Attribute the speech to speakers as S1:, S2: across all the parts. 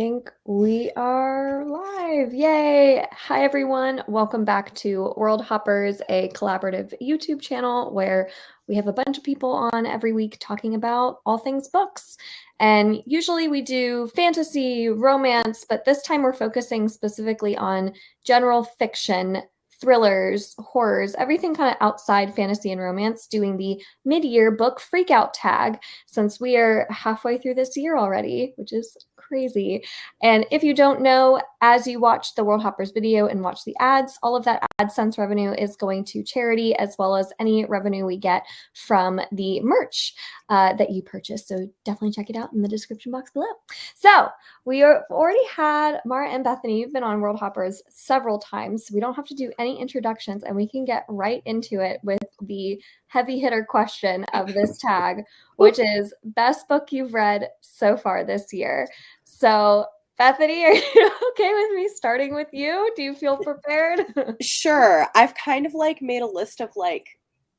S1: think we are live. Yay. Hi, everyone. Welcome back to Worldhoppers, a collaborative YouTube channel where we have a bunch of people on every week talking about all things books. And usually we do fantasy, romance, but this time we're focusing specifically on general fiction, thrillers, horrors, everything kind of outside fantasy and romance, doing the mid-year book freakout tag since we are halfway through this year already, which is crazy. And if you don't know, as you watch the Worldhoppers video and watch the ads, all of that AdSense revenue is going to charity, as well as any revenue we get from the merch that you purchase. So definitely check it out in the description box below. So we have already had Mara and Bethany. You've been on Worldhoppers several times. We don't have to do any introductions, and we can get right into it with the heavy hitter question of this tag, which is best book you've read so far this year. So Bethany, are you okay with me starting with you? Do you feel prepared?
S2: Sure. I've kind of made a list of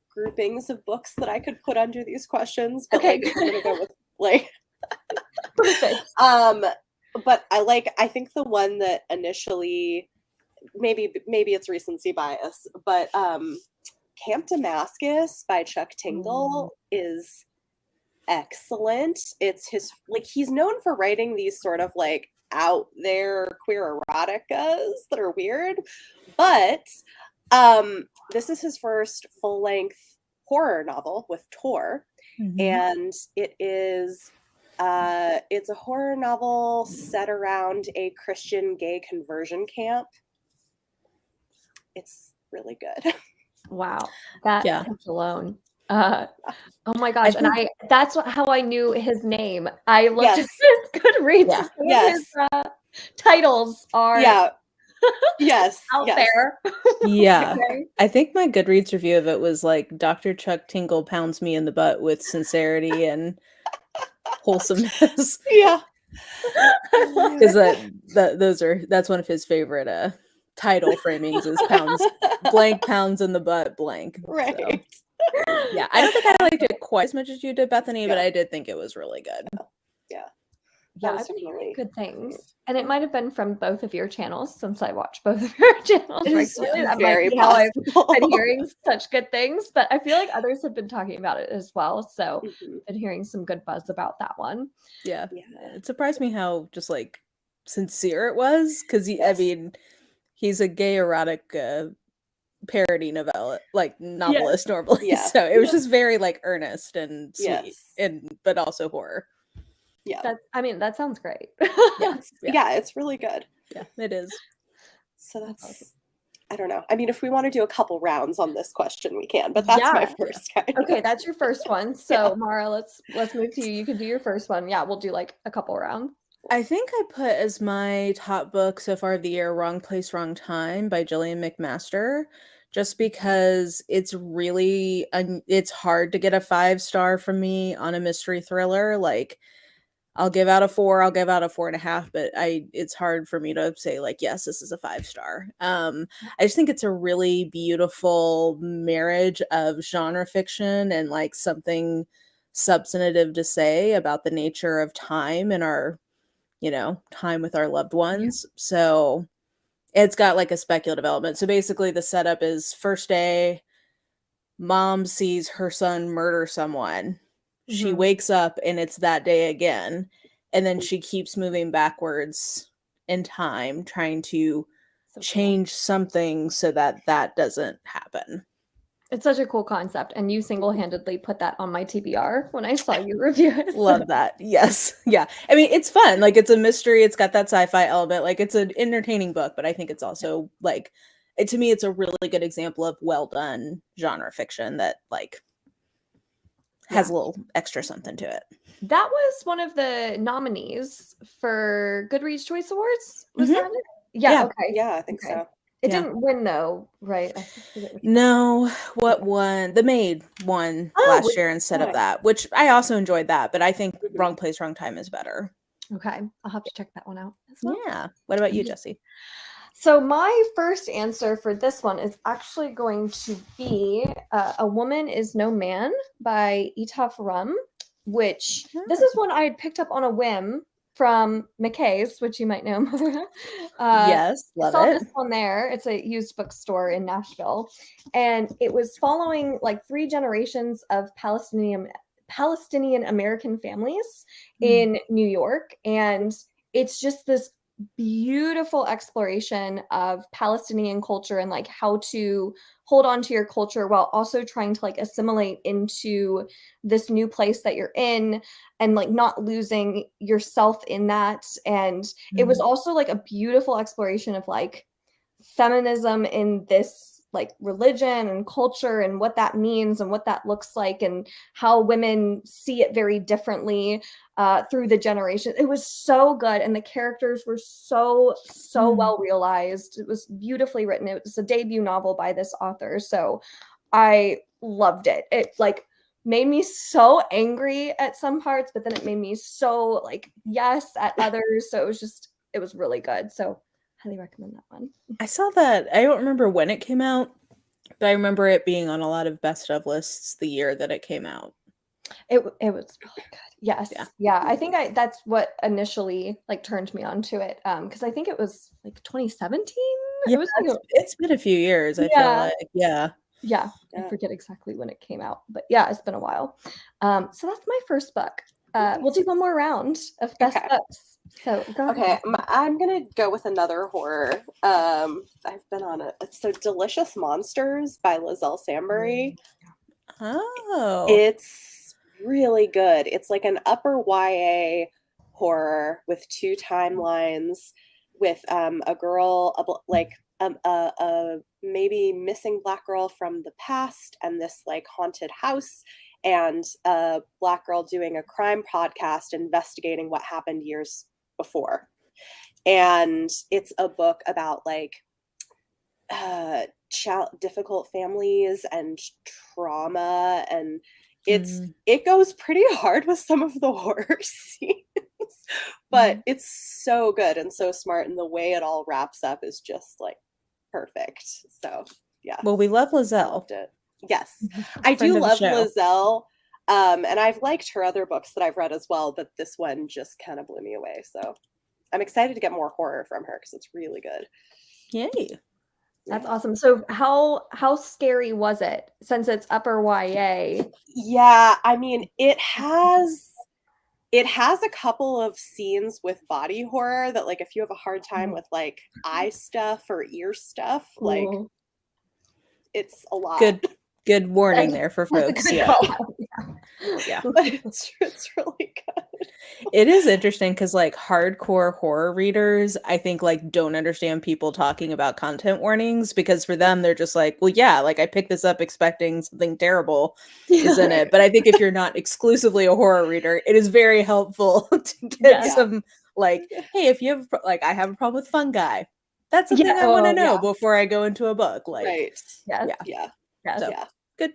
S2: groupings of books that I could put under these questions, but
S1: Okay,
S2: I'm gonna go with
S1: perfect.
S2: But I think the one that initially maybe it's recency bias, but Camp Damascus by Chuck Tingle is excellent. It's his he's known for writing these sort of out there queer eroticas that are weird, but this is his first full-length horror novel with Tor, and it is it's a horror novel set around a Christian gay conversion camp. It's really good.
S1: Wow, that pitch alone. Oh my gosh, that's how I knew his name. I looked at his Goodreads.
S2: Yes.
S1: His titles are out there.
S3: Yeah. I think my Goodreads review of it was Dr. Chuck Tingle pounds me in the butt with sincerity and wholesomeness.
S2: Yeah.
S3: Because that's one of his favorite title framings is pounds in the butt blank.
S2: Right.
S3: So. Yeah. I don't think I liked it quite as much as you did, Bethany, but I did think it was really good.
S1: Yeah, I've been hearing good things. And it might have been from both of your channels since I watch both of your channels regularly. That might be how I've been hearing such good things. But I feel like others have been talking about it as well. So I've been hearing some good buzz about that one.
S3: Yeah. It surprised me how just sincere it was. Because he's a gay erotic parody novelist normally.
S2: Yeah.
S3: So it was just very earnest and sweet but also horror.
S2: Yeah.
S1: That sounds great.
S2: Yeah, it's really good.
S3: Yeah, it is.
S2: So that's I don't know. I mean, if we want to do a couple rounds on this question, we can, but that's my first kind.
S1: Okay, that's your first one. So Mara, let's move to you. You can do your first one. Yeah, we'll do a couple rounds.
S3: I think I put as my top book so far of the year Wrong Place, Wrong Time by Gillian McMaster, just because it's really it's hard to get a 5-star from me on a mystery thriller. I'll give out a 4, I'll give out a 4.5, but it's hard for me to say yes, this is a 5-star. I just think it's a really beautiful marriage of genre fiction and something substantive to say about the nature of time and our, time with our loved ones. So it's got a speculative element. So basically the setup is first day, mom sees her son murder someone. She wakes up and it's that day again. And then she keeps moving backwards in time, trying to change something so that doesn't happen.
S1: It's such a cool concept. And you single-handedly put that on my TBR when I saw you review it.
S3: Love that. Yes. Yeah. I mean, it's fun. It's a mystery. It's got that sci-fi element. It's an entertaining book, but I think it's also to me, it's a really good example of well done genre fiction that has a little extra something to it.
S1: That was one of the nominees for Goodreads Choice Awards. Was that it? Yeah. Okay.
S2: Yeah, I think so.
S1: It didn't win though, right?
S3: No, what won? The Maid won last year instead of that, which I also enjoyed that, but I think Wrong Place, Wrong Time is better.
S1: Okay, I'll have to check that one out as well.
S3: Yeah. What about you, Jessie?
S1: So my first answer for this one is actually going to be A Woman Is No Man by Etaf Rum, which this is one I had picked up on a whim from McKay's, which you might know.
S3: Yes,
S1: I
S3: love
S1: saw
S3: it.
S1: this one there. It's a used bookstore in Nashville, and it was following like 3 generations of Palestinian American families in New York, and it's just this beautiful exploration of Palestinian culture and like how to hold on to your culture while also trying to like assimilate into this new place that you're in and like not losing yourself in that. And it was also like a beautiful exploration of like feminism in this like religion and culture and what that means and what that looks like and how women see it very differently through the generation. It was so good, and the characters were so well realized. It was beautifully written. It was a debut novel by this author, so I loved it. It like made me so angry at some parts, but then it made me so like yes at others. So it was really good. So highly recommend that one.
S3: I saw that. I don't remember when it came out, but I remember it being on a lot of best of lists the year that it came out.
S1: It was really good. Yes. Yeah. I think that's what initially like turned me onto it. Because I think it was like 2017.
S3: Yeah,
S1: It was like
S3: it's been a few years, I feel like. Yeah.
S1: I forget exactly when it came out, but yeah, it's been a while. So that's my first book. We'll do one more round of best books. So go ahead.
S2: I'm gonna go with another horror. I've been on it. It's so Delicious Monsters by Lizelle Sambury.
S3: Oh.
S2: It's really good. It's like an upper YA horror with 2 timelines, with a girl, a maybe missing Black girl from the past, and this like haunted house, and a Black girl doing a crime podcast investigating what happened years before. And it's a book about like difficult families and trauma, and it goes pretty hard with some of the horror scenes, but it's so good and so smart, and the way it all wraps up is just like perfect. So yeah.
S3: Well, we love Lizelle.
S2: Loved it. Yes, I do love Lizelle. And I've liked her other books that I've read as well, but this one just kind of blew me away. So I'm excited to get more horror from her because it's really good.
S3: Yay.
S1: That's awesome. So how scary was it since it's upper YA?
S2: Yeah, I mean, it has a couple of scenes with body horror that like if you have a hard time with like eye stuff or ear stuff, like it's a lot.
S3: Good warning there for folks. Yeah.
S2: But it's really good.
S3: It is interesting because like hardcore horror readers, I think like don't understand people talking about content warnings, because for them they're just like, well, yeah, like I picked this up expecting something terrible is in it. But I think if you're not exclusively a horror reader, it is very helpful to get some like, hey, if you have like I have a problem with fungi, that's something I want to know before I go into a book. Like, so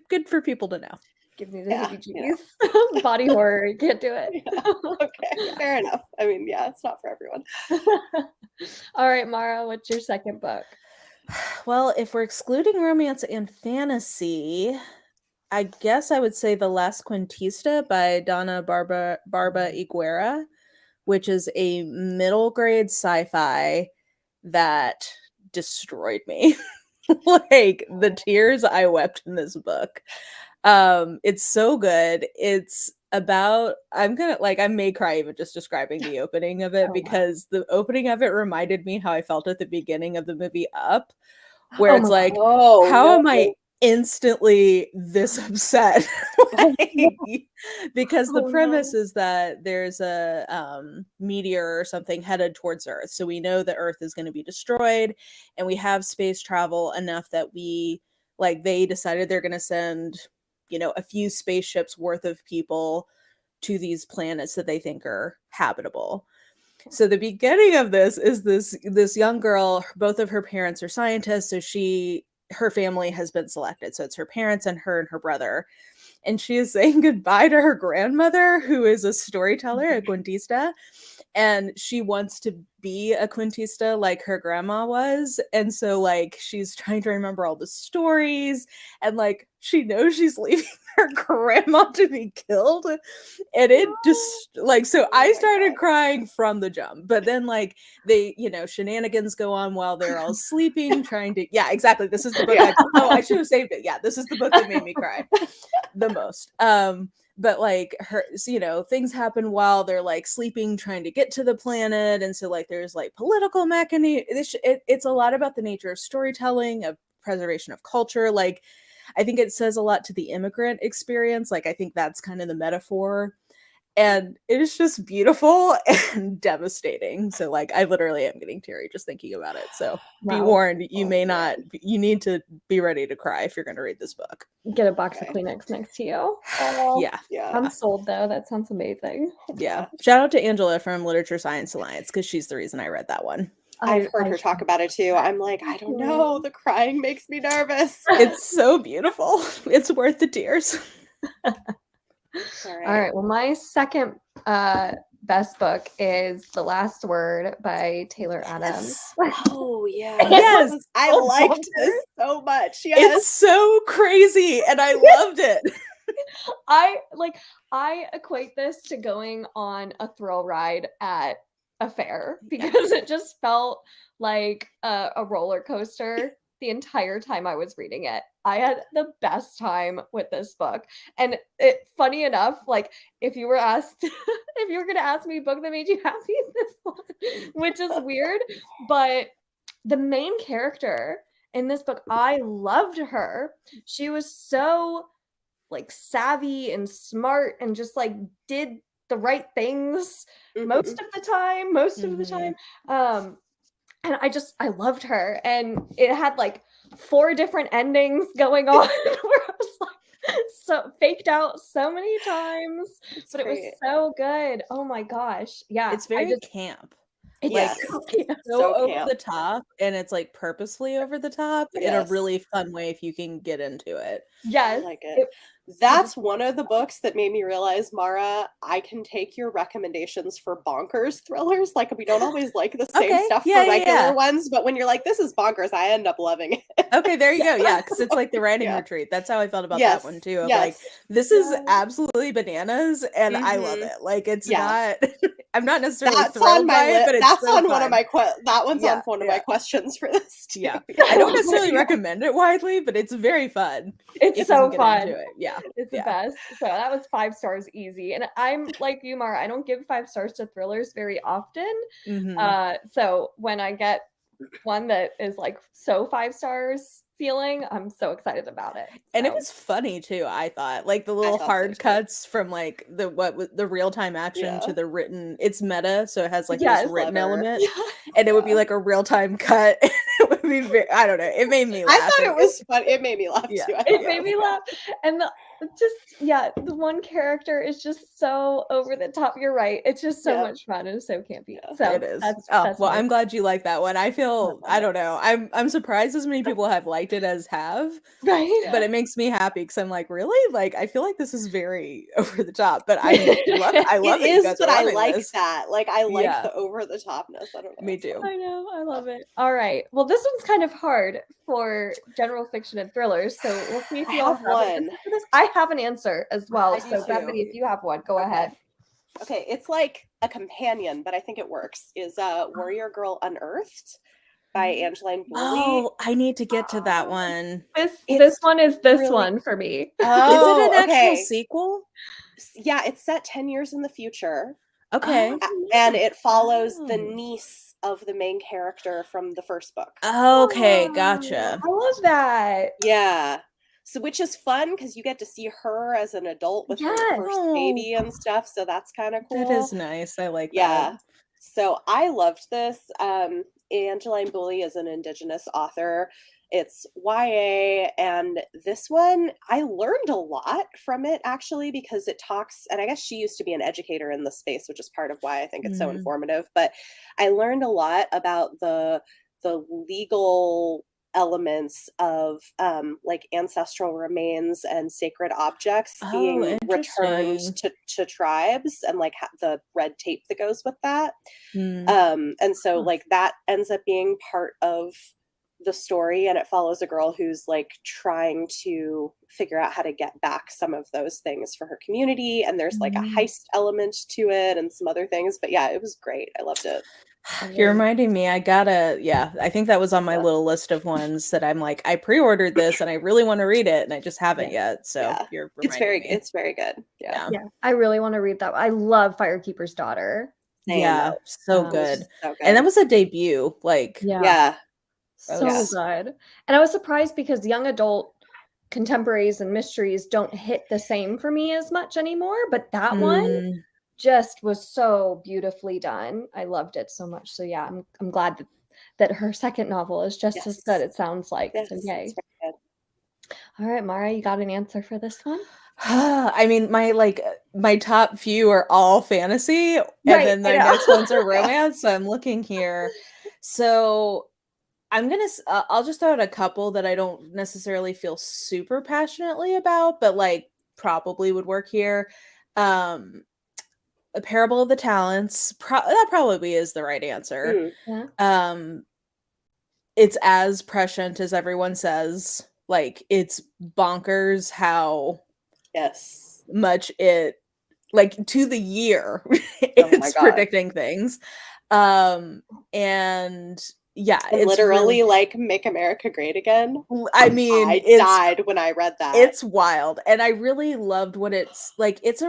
S3: good for people to know.
S1: Give me the heebie-jeebies. Body horror, you can't do it.
S2: Okay, fair enough. I mean, yeah, it's not for everyone.
S1: All right, Mara, what's your second book?
S3: Well, if we're excluding romance and fantasy, I guess I would say The Last Quintista by Donna Barba Iguera, which is a middle grade sci-fi that destroyed me. Like the tears I wept in this book. It's so good. It's about I may cry even just describing the opening of it, because the opening of it reminded me how I felt at the beginning of the movie Up, where it's like, how am I instantly this upset? Because the premise is that there's a meteor or something headed towards Earth. So we know that Earth is going to be destroyed, and we have space travel enough that they decided they're going to send a few spaceships worth of people to these planets that they think are habitable. So the beginning of this is this young girl, both of her parents are scientists, so her family has been selected. So it's her parents and her brother. And she is saying goodbye to her grandmother, who is a storyteller, a Quintista. And she wants to be a Quintista like her grandma was. And so like she's trying to remember all the stories, and like she knows she's leaving her grandma to be killed, and it just like so I started crying from the jump, but then like they shenanigans go on while they're all sleeping trying to exactly, this is the book I should have saved it. This is the book that made me cry the most. But like her, things happen while they're like sleeping trying to get to the planet, and so like there's like political mechanism. It's a lot about the nature of storytelling, of preservation of culture. Like I think it says a lot to the immigrant experience. Like I think that's kind of the metaphor, and it is just beautiful and devastating. So like I literally am getting teary just thinking about it. So be warned, you may not, you need to be ready to cry if you're going to read this book.
S1: Get a box of Kleenex next to you.
S3: Yeah.
S1: I'm sold though. That sounds amazing.
S3: Yeah. Shout out to Angela from Literature Science Alliance, because she's the reason I read that one.
S2: I've heard her talk about it too. I'm like, I don't know. The crying makes me nervous.
S3: It's so beautiful. It's worth the tears.
S2: All
S1: right. Well, my second best book is The Last Word by Taylor Adams.
S2: Oh yeah. Yes. I liked this so much. Yes.
S3: It's so crazy and I loved it.
S1: I equate this to going on a thrill ride at a fair, because it just felt like a roller coaster the entire time I was reading it. I had the best time with this book. And funny enough, like if you were going to ask me a book that made you happy, this one, which is weird, but the main character in this book, I loved her. She was so like savvy and smart and just like did the right things most of the time. And I loved her, and it had like 4 different endings going on where I was like so faked out so many times, but it was so good. Oh my gosh. Yeah.
S3: It's very camp.
S1: It's
S3: like so over the top, and it's like purposefully over the top in a really fun way if you can get into it.
S1: Yes.
S2: I like it. That's one of the books that made me realize, Mara, I can take your recommendations for bonkers thrillers. Like, we don't always like the same stuff for regular ones, but when you're like, this is bonkers, I end up loving it.
S3: Okay, there you go. Yeah, because it's like the writing retreat. That's how I felt about that one too. Of like, this is absolutely bananas, and I love it. Like, it's not. I'm not necessarily thrilled by it, but it's
S2: that's
S3: so
S2: on
S3: fun.
S2: one of my that one's on one of my questions for this too.
S3: Yeah, I don't necessarily recommend it widely, but it's very fun.
S1: It's so fun.
S3: Yeah,
S1: it's the best. So that was 5 stars easy. And I'm like you, Mara, I don't give 5 stars to thrillers very often. So when I get one that is like so 5 stars feeling, I'm so excited about it.
S3: And it was funny too, I thought. Like the little hard cuts from like the real-time action to the written, it's meta, so it has like this written element. And it would be like a real-time cut. And it would be very, I don't know, it made me laugh.
S2: I thought it was fun. It made me laugh too.
S1: It made me laugh. And the one character is just so over the top. You're right. It's just so much fun and so campy. So
S3: it is. That's well, I'm glad you like that one. I feel, I don't know, I'm surprised as many people have liked it as have.
S1: Right.
S3: But it makes me happy because I'm like, really? Like, I feel like this is very over the top, but I love it. I love it.
S2: It is, but I like that. Like, I like the over the topness. I don't know.
S3: Me too.
S1: I know. I love it. All right. Well, this one's kind of hard for general fiction and thrillers, so we'll see if you all have one. I have an answer as well. So, Bethany, if you have one, go ahead.
S2: Okay, it's like a companion, but I think it works. Is Warrior Girl Unearthed by Angeline Boulley.
S3: Oh, I need to get to that one.
S1: This one is this one for me.
S2: Oh,
S3: is it an actual sequel?
S2: Yeah, it's set 10 years in the future.
S3: Okay.
S2: And it follows the niece of the main character from the first book.
S3: Okay, gotcha.
S1: I love that.
S2: Yeah. So, which is fun because you get to see her as an adult with her first baby and stuff. So that's kind of cool.
S3: That is nice. I like that.
S2: So I loved this. Angeline Boulley is an Indigenous author. It's YA, and this one, I learned a lot from it, actually, because it talks, and I guess she used to be an educator in the space, which is part of why I think it's so informative, but I learned a lot about the legal elements of like ancestral remains and sacred objects being returned to tribes, and like the red tape that goes with that. And so like that ends up being part of the story, and it follows a girl who's like trying to figure out how to get back some of those things for her community, and there's like a heist element to it and some other things. But yeah, it was great. I loved it.
S3: You're reminding me, I think that was on my little list of ones that I'm like, I pre-ordered this and I really want to read it and I just haven't yet. So you're reminding me.
S2: It's very good.
S1: Yeah. I really want to read that. I love Firekeeper's Daughter.
S3: Yeah, so good.
S2: So good.
S3: And that was a debut. Like,
S1: so good. And I was surprised because young adult contemporaries and mysteries don't hit the same for me as much anymore, but that one just was so beautifully done. I loved it so much. So yeah, I'm glad that her second novel is just as good, it sounds like. So yay. All right, Mara, you got an answer for this one?
S3: I mean, my top few are all fantasy, and then the next ones are romance. So I'm looking here. So I'll just throw out a couple that I don't necessarily feel super passionately about, but like probably would work here. A Parable of the Talents. That probably is the right answer. It's as prescient as everyone says. Like, it's bonkers how much it, like, to the year it's predicting things. And yeah,
S2: it's literally really, like Make America Great Again.
S3: I mean,
S2: I died when I read that.
S3: It's wild. And I really loved what it's like. It's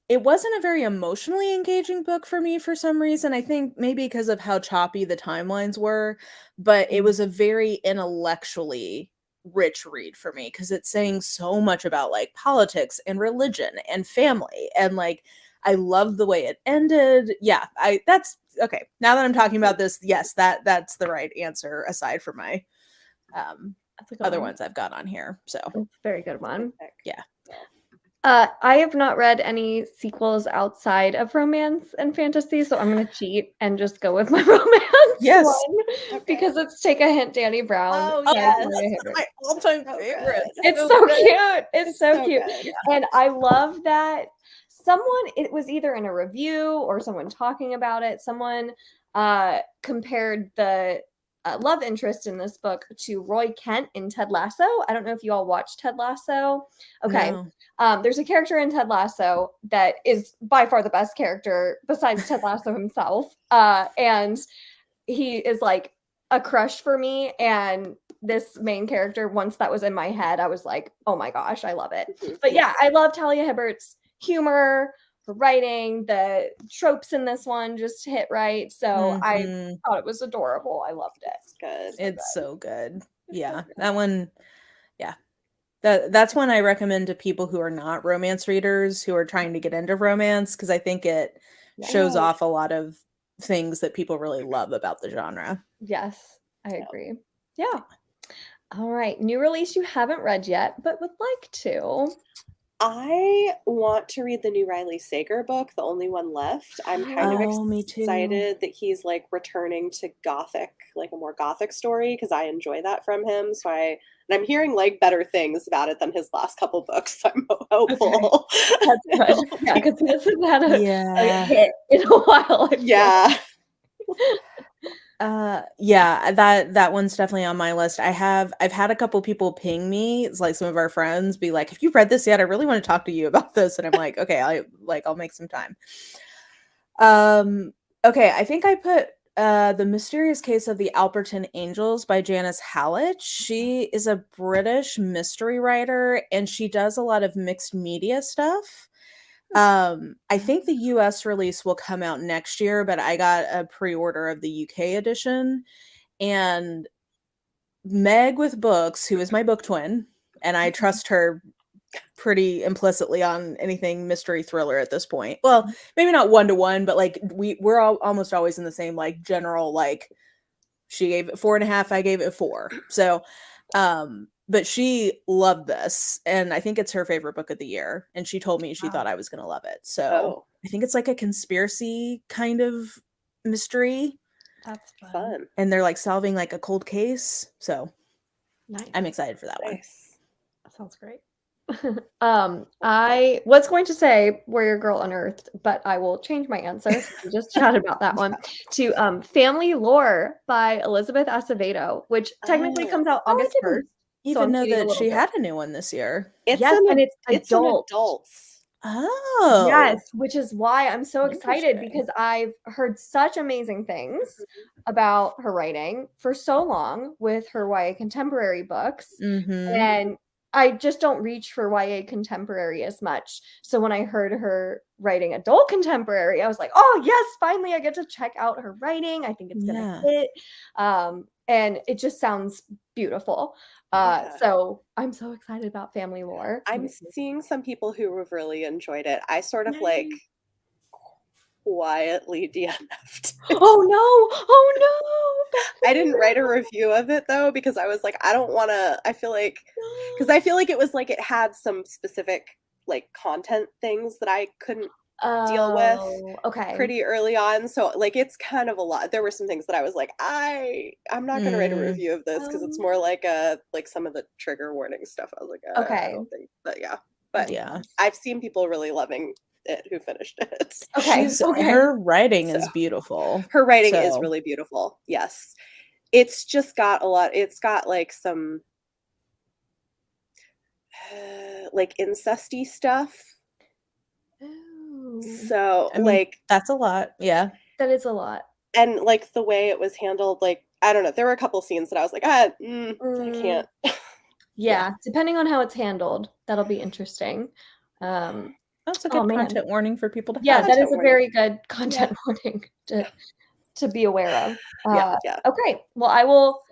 S3: it wasn't a very emotionally engaging book for me for some reason. I think maybe because of how choppy the timelines were, but it was a very intellectually rich read for me because it's saying so much about like politics and religion and family, and like I love the way it ended. Yeah, that's okay. Now that I'm talking about this, yes, that's the right answer aside from my other ones I've got on here. So
S1: it's a very good one.
S3: Yeah.
S1: I have not read any sequels outside of romance and fantasy, so I'm going to cheat and just go with my romance one because it's Take a Hint, Danny Brown.
S3: Oh, yes. That's my all-time favorite.
S1: It's so cute. It's so cute. And I love that it was either in a review or someone talking about it, someone compared the love interest in this book to Roy Kent in Ted Lasso. I don't know if you all watched Ted Lasso. Okay. No. There's a character in Ted Lasso that is by far the best character besides Ted Lasso himself. And he is like a crush for me. And this main character, once that was in my head, I was like, oh my gosh, I love it. But yeah, I love Talia Hibbert's humor, her writing, the tropes in this one just hit right. So I thought it was adorable. I loved it.
S3: It's so good. Yeah, that one. Yeah, that's one I recommend to people who are not romance readers who are trying to get into romance, because I think it shows off a lot of things that people really love about the genre.
S1: Yes, I agree. Yeah. All right, new release you haven't read yet, but would like to.
S2: I want to read the new Riley Sager book, the only one left. I'm kind of excited that he's like returning to gothic, like a more gothic story, because I enjoy that from him. So and I'm hearing like better things about it than his last couple books. So I'm hopeful.
S1: Okay. That's good. Yeah, because he hasn't had a hit in a while.
S3: That one's definitely on my list. I've had a couple people ping me, it's like some of our friends be like, have you read this yet? I really want to talk to you about this. And I'm like, okay, I'll make some time. Okay, I think I put The Mysterious Case of the Alperton Angels by Janice Hallett. She is a British mystery writer and she does a lot of mixed media stuff. I think the US release will come out next year, but I got a pre-order of the UK edition. And Meg with Books, who is my book twin, and I trust her pretty implicitly on anything mystery thriller at this point. Well, maybe not 1-to-1, but like we're all almost always in the same like general, like she gave it 4.5, I gave it 4. So but she loved this, and I think it's her favorite book of the year, and she told me she thought I was going to love it. So I think it's like a conspiracy kind of mystery.
S1: That's fun.
S3: And they're like solving like a cold case. So
S1: nice.
S3: I'm excited for that one.
S1: That sounds great. I was going to say Warrior Girl Unearthed, but I will change my answer. We just chatted about that one to Family Lore by Elizabeth Acevedo, which technically
S2: Oh,
S1: comes out
S3: Oh, I
S1: August 1st.
S3: didn't
S1: So
S3: even
S1: I'm
S3: know
S1: cheating a
S3: that
S1: little
S3: she
S1: bit.
S3: had a new one this year.
S1: Yes, and it's
S2: it's an
S1: adult.
S2: adults.
S3: Oh,
S1: Yes, which is why I'm so excited
S3: interesting.
S1: because I've heard such amazing things
S2: Mhm.
S1: about her writing for so long with her YA contemporary books.
S3: Mm-hmm.
S1: And I just don't reach for YA contemporary as much. So when I heard her writing adult contemporary, I was like, oh, yes, finally I get to check out her writing. I think it's going
S3: Yeah.
S1: to hit. And it just sounds beautiful.
S2: Yeah.
S1: So I'm so excited about Family Lore.
S2: I'm seeing some people who have really enjoyed it. I sort of like
S1: Yay.
S2: quietly DNF'd.
S1: Oh no! Oh no!
S2: I didn't write a review of it though because I was like, I don't want to. I feel like because
S1: No.
S2: I feel like it was like it had some specific like content things that I couldn't deal with
S1: Oh, okay.
S2: pretty early on. So like it's kind of a lot. There were some things that I was like, I'm not going to write a
S3: Mm,
S2: review of this because it's more like a like some of the trigger warning stuff. I was like, I
S1: Okay.
S2: don't think, but yeah.
S1: That
S2: But
S1: makes
S3: yeah.
S1: sense.
S2: I've seen people really loving it who finished it.
S1: Okay. Okay.
S3: Her writing
S2: So
S3: is beautiful.
S2: her writing is
S3: So
S2: really beautiful. Yes. It's just got a lot. It's got like some like incesty stuff.
S1: Ooh,
S2: So
S3: I mean,
S2: like
S3: that's a lot. Yeah.
S1: that is a lot.
S2: and like the way it was handled, like I don't know, there were a couple scenes that I was like, I
S1: Mm,
S2: can't.
S1: yeah, depending on how it's handled, that'll be interesting.
S3: That's a
S1: Oh
S3: good
S1: man.
S3: content warning for people to
S1: Yeah,
S3: have.
S1: that is
S2: Content
S1: a
S2: warning.
S1: very good
S2: Yeah.
S1: content warning
S2: Yeah.
S1: to be aware of.
S2: Yeah.
S1: Okay, well, I will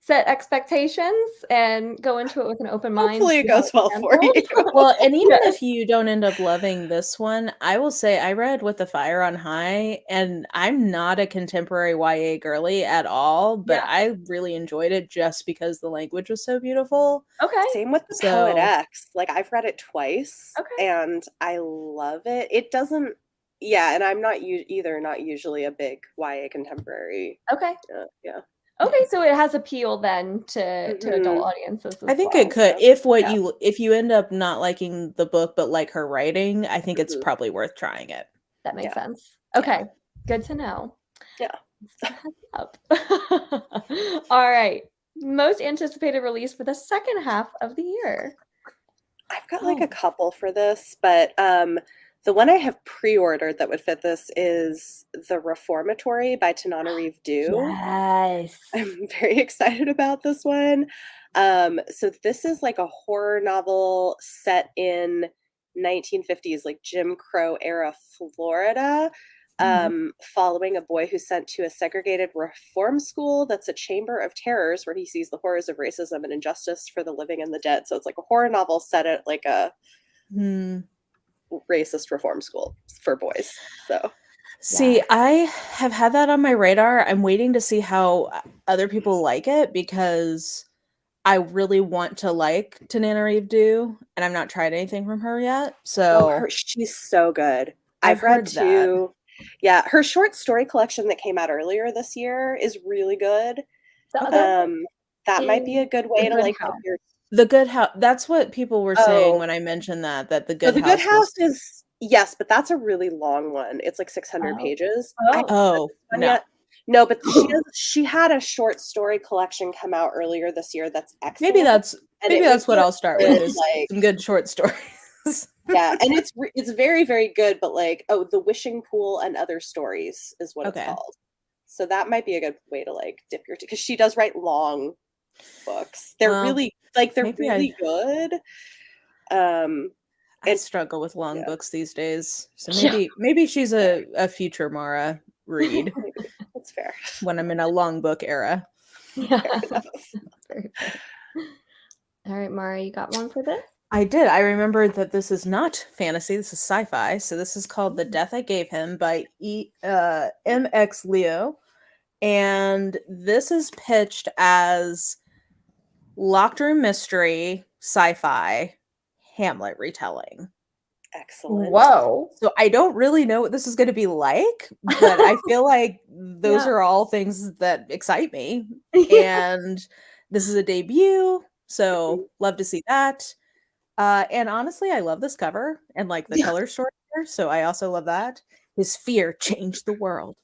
S1: set expectations and go into it with an open mind.
S2: Hopefully it
S1: see how
S2: goes well for
S1: handled.
S2: you.
S3: Well, and even
S1: Yes.
S3: if you don't end up loving this one, I will say I read With the Fire on High, and I'm not a contemporary YA girly at all, but
S1: Yeah.
S3: I really enjoyed it just because the language was so beautiful.
S1: Okay.
S2: Same with the Poet
S3: So,
S2: X. Like I've read it twice
S1: Okay.
S2: and I love it. It doesn't yeah, and I'm not either not usually a big YA contemporary.
S1: Okay.
S2: Yeah.
S1: Okay, so it has appeal then to adult
S2: Mhm.
S1: audiences
S3: I
S1: as
S3: think
S1: well.
S3: it could
S2: So,
S1: Yeah.
S3: if you end up not liking the book but like her writing, I think it's
S2: Mhm.
S3: probably worth trying it.
S1: That makes
S2: Yeah.
S1: sense.
S3: Yeah.
S1: Okay, good to know.
S2: Yeah.
S1: Heads up. All right. Most anticipated release for the second half of the year.
S2: I've got like
S3: Oh,
S2: a couple for this, but the one I have pre-ordered that would fit this is The Reformatory by Tananarive Due.
S1: Yes.
S2: I'm very excited about this one. So this is like a horror novel set in 1950s, like Jim Crow era Florida, following a boy who's sent to a segregated reform school that's a chamber of terrors where he sees the horrors of racism and injustice for the living and the dead. So it's like a horror novel set at like a
S3: hmm.
S2: racist reform school for boys. So
S3: See,
S1: Yeah.
S3: I have had that on my radar. I'm waiting to see how other people like it because I really want to like Tananarive Due, and I've not tried anything from her yet. So
S2: she's so good.
S3: I've
S2: I've read
S3: heard that.
S2: two. Yeah, her short story collection that came out earlier this year is really good.
S1: The other one
S2: That might be
S1: is
S2: a good
S1: The
S2: way to
S1: Good
S2: like dip
S1: House.
S2: your
S3: The Good House. That's what people were saying
S2: oh
S3: when I mentioned that the
S2: so
S3: Good
S2: the Good
S3: House
S2: House
S3: was.
S2: is yes, but that's a really long one. It's like 600
S1: Oh.
S2: pages. I haven't
S1: Oh.
S2: read
S3: Oh
S2: this one
S3: no,
S2: yet. No, but she had a short story collection come out earlier this year that's
S3: maybe
S2: excellent,
S3: that's
S2: and
S3: maybe
S2: it would
S3: that's
S2: be
S3: what
S2: a
S3: I'll start with
S2: good
S3: is
S2: like
S3: some good short stories.
S2: yeah, and it's very very good. But like The Wishing Pool and Other Stories is what it's
S3: Okay.
S2: called. So that might be a good way to like dip your because she does write long books. They're
S3: Well,
S2: really like they're
S3: maybe
S2: really good. Um,
S3: I
S2: and
S3: struggle with long
S2: yeah,
S3: books these days. So
S1: Yeah.
S3: maybe she's a future Mara read
S2: maybe that's fair.
S3: when I'm in a long book era.
S1: Yeah.
S2: Fair enough.
S1: Very fair. All right, Mara, you got one for this?
S3: I did. I remembered that this is not fantasy. This is sci-fi. So this is called The Death I Gave Him by MX Leo. And this is pitched as locked room mystery, sci-fi, Hamlet retelling.
S2: Excellent.
S1: Whoa.
S3: So I don't really know what this is going to be like, but I feel like those
S1: Yeah.
S3: are all things that excite me.
S1: Yeah.
S3: And this is a debut, so love to see that. And honestly, I love this cover and like the color story here, so I also love that. His fear changed the world.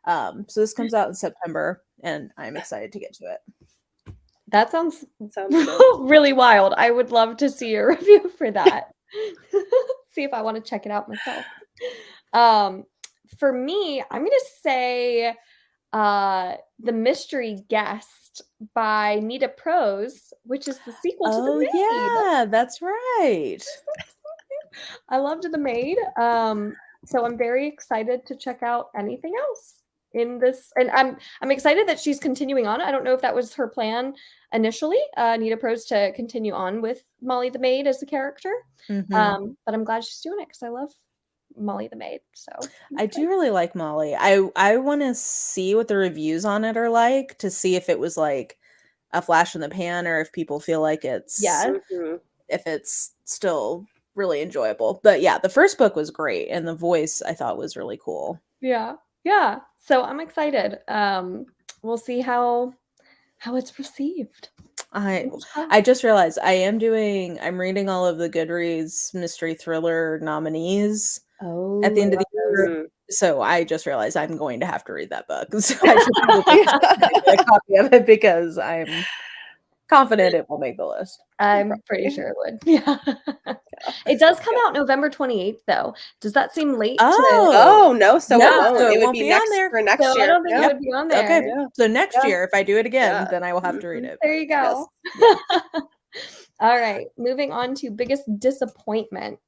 S3: So this comes out in September, and I'm excited to get to it.
S1: That sounds
S2: Sounds good.
S1: really wild. I would love to see a review for that. See if I want to check it out myself. For me, I'm gonna say The Mystery Guest by Nita Prose, which is the sequel to
S3: Oh
S1: The Maid.
S3: yeah, that's right.
S1: I loved The Maid. So I'm very excited to check out anything else in this. And I'm excited that she's continuing on. I don't know if that was her plan initially, Nita Prose, to continue on with Molly the Maid as the character.
S3: Mhm.
S1: But I'm glad she's doing it because I love Molly the Maid. So
S3: I do really like Molly. I want to see what the reviews on it are like to see if it was like a flash in the pan or if people feel like
S1: yeah,
S3: if it's still really enjoyable. But yeah, the first book was great and the voice I thought was really cool.
S1: yeah, yeah. So I'm excited. We'll see how it's received.
S3: I I just realized I'm reading all of the Goodreads mystery thriller nominees
S1: Oh,
S3: at the end of
S1: I
S3: the
S1: love
S3: year.
S1: those.
S3: So I just realized I'm going to have to read that book. So I should probably get a copy of it because I'm confident it will make the list.
S1: I'm pretty sure it would. Yeah. It does come out November 28th, though. Does that seem late to
S3: Oh,
S2: Oh no, so it
S3: yeah,
S2: won't.
S3: so
S2: It
S3: it
S2: would
S3: won't
S2: be
S3: be on
S2: next
S3: there.
S2: for next
S1: So I
S2: year.
S1: don't think it
S2: Yeah.
S1: would be on
S3: Okay,
S1: there.
S2: Yeah.
S3: so next
S1: Yeah.
S3: year, if I do it again,
S2: Yeah.
S3: then I will have to read
S2: Mhm.
S3: it.
S1: There you
S2: Yes.
S1: go.
S3: Yeah.
S1: All right, moving on to biggest disappointment.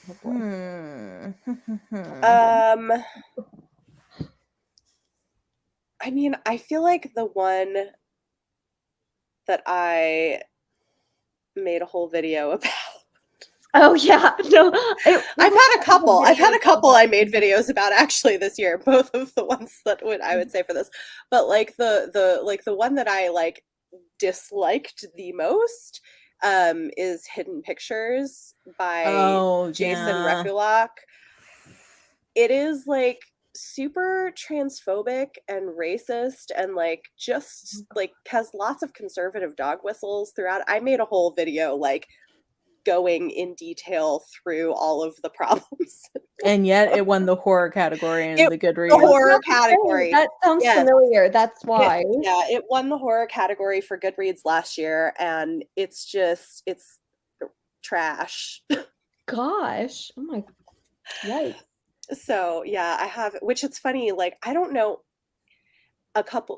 S1: Oh boy.
S2: Um, I mean, I feel like the one that I made a whole video about.
S1: Oh yeah, no,
S2: I've had a couple. I've had a couple I made
S1: video.
S2: videos about actually this year. Both of the ones that I would say for this, but like the one that I like disliked the most is Hidden Pictures by
S3: Oh,
S2: Jason
S3: yeah.
S2: Rekulak. It is like super transphobic and racist and like just like has lots of conservative dog whistles throughout. I made a whole video like going in detail through all of the problems.
S3: And yet it won the horror category in
S2: It
S3: the
S2: the
S3: Goodreads.
S2: horror
S1: Hey,
S2: category.
S1: that sounds
S2: Yes.
S1: familiar. That's why.
S2: Yeah, it won the horror category for Goodreads last year, and it's trash.
S1: Gosh. Oh my. Yikes.
S2: So yeah, I have, which it's funny, like I don't know,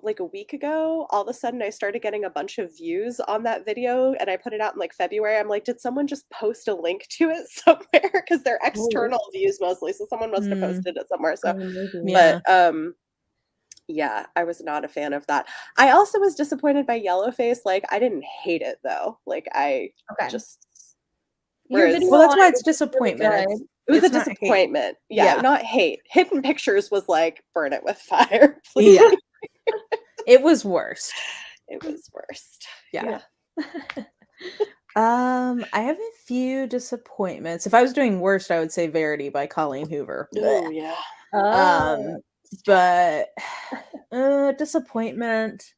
S2: like a week ago, all of a sudden I started getting a bunch of views on that video and I put it out in like February. I'm like, did someone just post a link to it somewhere? Because they're
S1: Oh,
S2: external views mostly. So someone must have posted it somewhere. So
S1: maybe.
S3: Yeah.
S2: but yeah, I was not a fan of that. I also was disappointed by Yellowface. Like I didn't hate it though. Like I
S1: Okay.
S2: just
S1: Your
S2: whereas
S1: video
S3: Well, that's
S1: on
S3: why
S1: it
S3: it's
S1: was really
S3: disappointment.
S1: good.
S2: it was a
S3: It's not hate.
S2: disappointment. Yeah,
S3: Yeah.
S2: not hate. Hidden Pictures was like burn it with fire, please.
S3: Yeah. It was worst.
S2: It was worst.
S3: Yeah. I have a few disappointments. If I was doing worst, I would say Verity by Colleen Hoover.
S2: Oh yeah.
S1: Oh.
S3: But disappointment.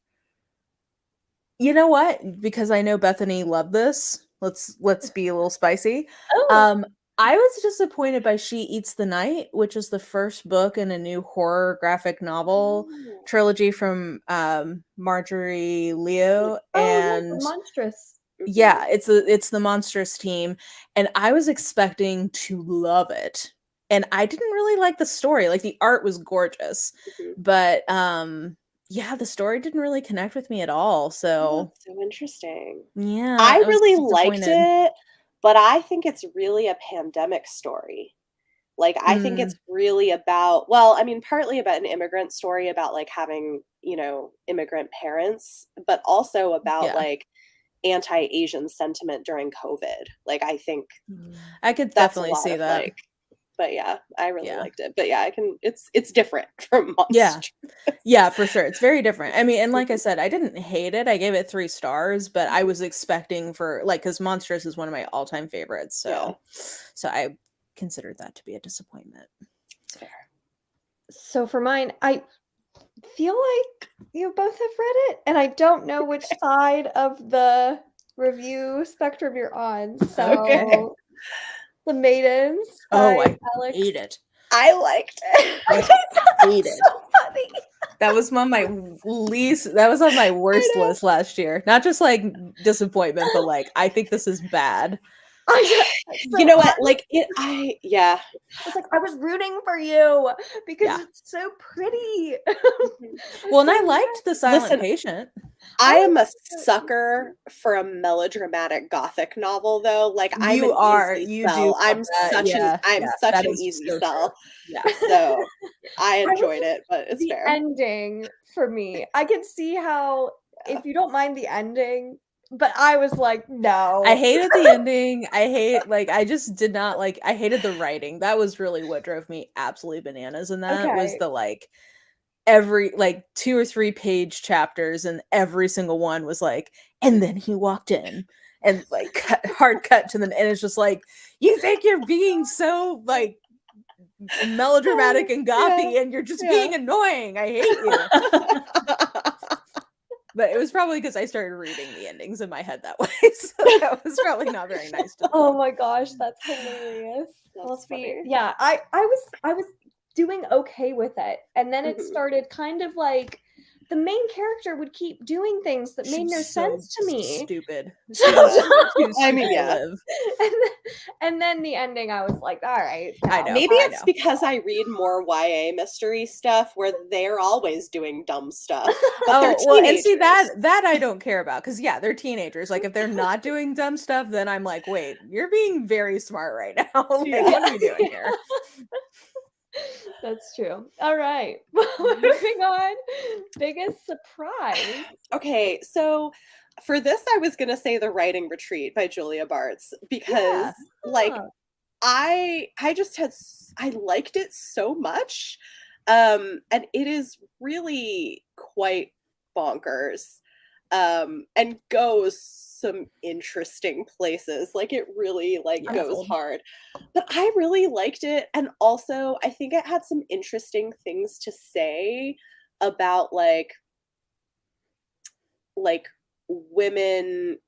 S3: You know what? Because I know Bethany loved this. Let's be a little spicy.
S1: Oh.
S3: I was disappointed by She Eats the Night, which is the first book in a new horror graphic novel
S2: Oh.
S3: trilogy from Marjorie Leo,
S1: Oh, yeah,
S3: and
S1: the monstrous.
S3: yeah, it's the Monstrous team, and I was expecting to love it, and I didn't really like the story. Like the art was gorgeous, but yeah, the story didn't really connect with me at all.
S2: Oh,
S3: So
S2: that's so interesting.
S3: yeah,
S2: I
S3: I was
S2: really liked
S3: disappointed.
S2: it, but I think it's really a pandemic story. Like I think it's
S3: Mm,
S2: really about, well, I mean, partly about an immigrant story about like having, you know, immigrant parents, but also about
S3: yeah,
S2: like anti-Asian sentiment during COVID. Like I think
S3: I could
S2: that's a
S3: definitely
S2: lot
S3: see
S2: of
S3: that.
S2: like, but yeah, I really
S3: Yeah.
S2: liked it. But yeah, I can, it's different from
S3: Yeah.
S2: Monster.
S3: Yeah, for sure. It's very different. I mean, and like I said, I didn't hate it. I gave it 3 stars, but I was expecting for like cuz Monstrous is one of my all-time favorites.
S2: Yeah.
S3: So I considered that to be a disappointment.
S2: It's fair.
S1: So for mine, I feel like you both have read it, and I don't know which side of the review spectrum you're on. So,
S3: Okay.
S1: The Maidens
S3: Oh,
S1: by
S3: I
S1: Alex.
S3: hate it.
S2: I liked it.
S3: I
S1: Okay,
S3: hate
S1: that's
S3: it.
S1: so funny.
S3: That was on my that was on my worst
S2: know.
S3: list last year. Not just like disappointment, but like I think this is bad.
S2: You know what? Like yeah.
S1: It's like I was rooting for you because
S3: Yeah.
S1: it's so pretty.
S3: Well, and I liked The Silent
S2: Listen,
S3: Patient.
S2: I am a
S1: so
S2: sucker for a melodramatic gothic novel, though. Like I'm
S3: You
S2: an
S3: are.
S2: easy
S3: You do
S2: sell.
S3: love that.
S2: I'm
S3: Yeah.
S2: such
S3: That
S2: an
S3: is
S2: easy
S3: so
S2: sell.
S3: true. Yeah.
S2: So I
S1: I was
S2: enjoyed it, but it's
S1: the
S2: fair.
S1: ending for me. I can see how if you don't mind the ending, but I was like, no.
S3: I hated the ending. I just did not like I hated the writing. That was really what drove me absolutely bananas in that was
S1: Okay.
S3: the like every like 2 or 3 page chapters and every single one was like and then he walked in and like hard cut to the and it's just like you think you're being so like melodramatic and gothy and you're just being annoying. I hate you. But it was probably because I started reading the endings in my head that way. So that was probably not very nice to
S1: Oh
S3: them.
S1: my gosh, that's hilarious. Well,
S2: That's funny.
S1: yeah, I was doing okay with it. And then it started kind of like the main character would keep doing things that made no sense to me.
S3: Stupid.
S1: So-
S3: She was too
S2: I
S3: stupid
S2: mean,
S3: to
S2: yeah.
S3: live.
S1: and then the ending, I was like, all right.
S3: I know.
S2: Maybe
S3: I
S2: it's
S3: know.
S2: because I read more YA mystery stuff where they're always doing dumb stuff. But they're
S3: Oh, well, and see
S2: teenagers.
S3: that I don't care about because yeah, they're teenagers. Like if they're not doing dumb stuff, then I'm like, wait, you're being very smart right now. Like, what are you doing here?
S1: That's true. All right. Moving on. Biggest surprise.
S2: Okay, so for this, I was gonna say The Writing Retreat by Julia Bartz because, like,
S1: Huh.
S2: I just I liked it so much, and it is really quite bonkers, and goes some interesting places. Like, it really like
S3: Yeah.
S2: goes hard, but I really liked it, and also I think it had some interesting things to say about like women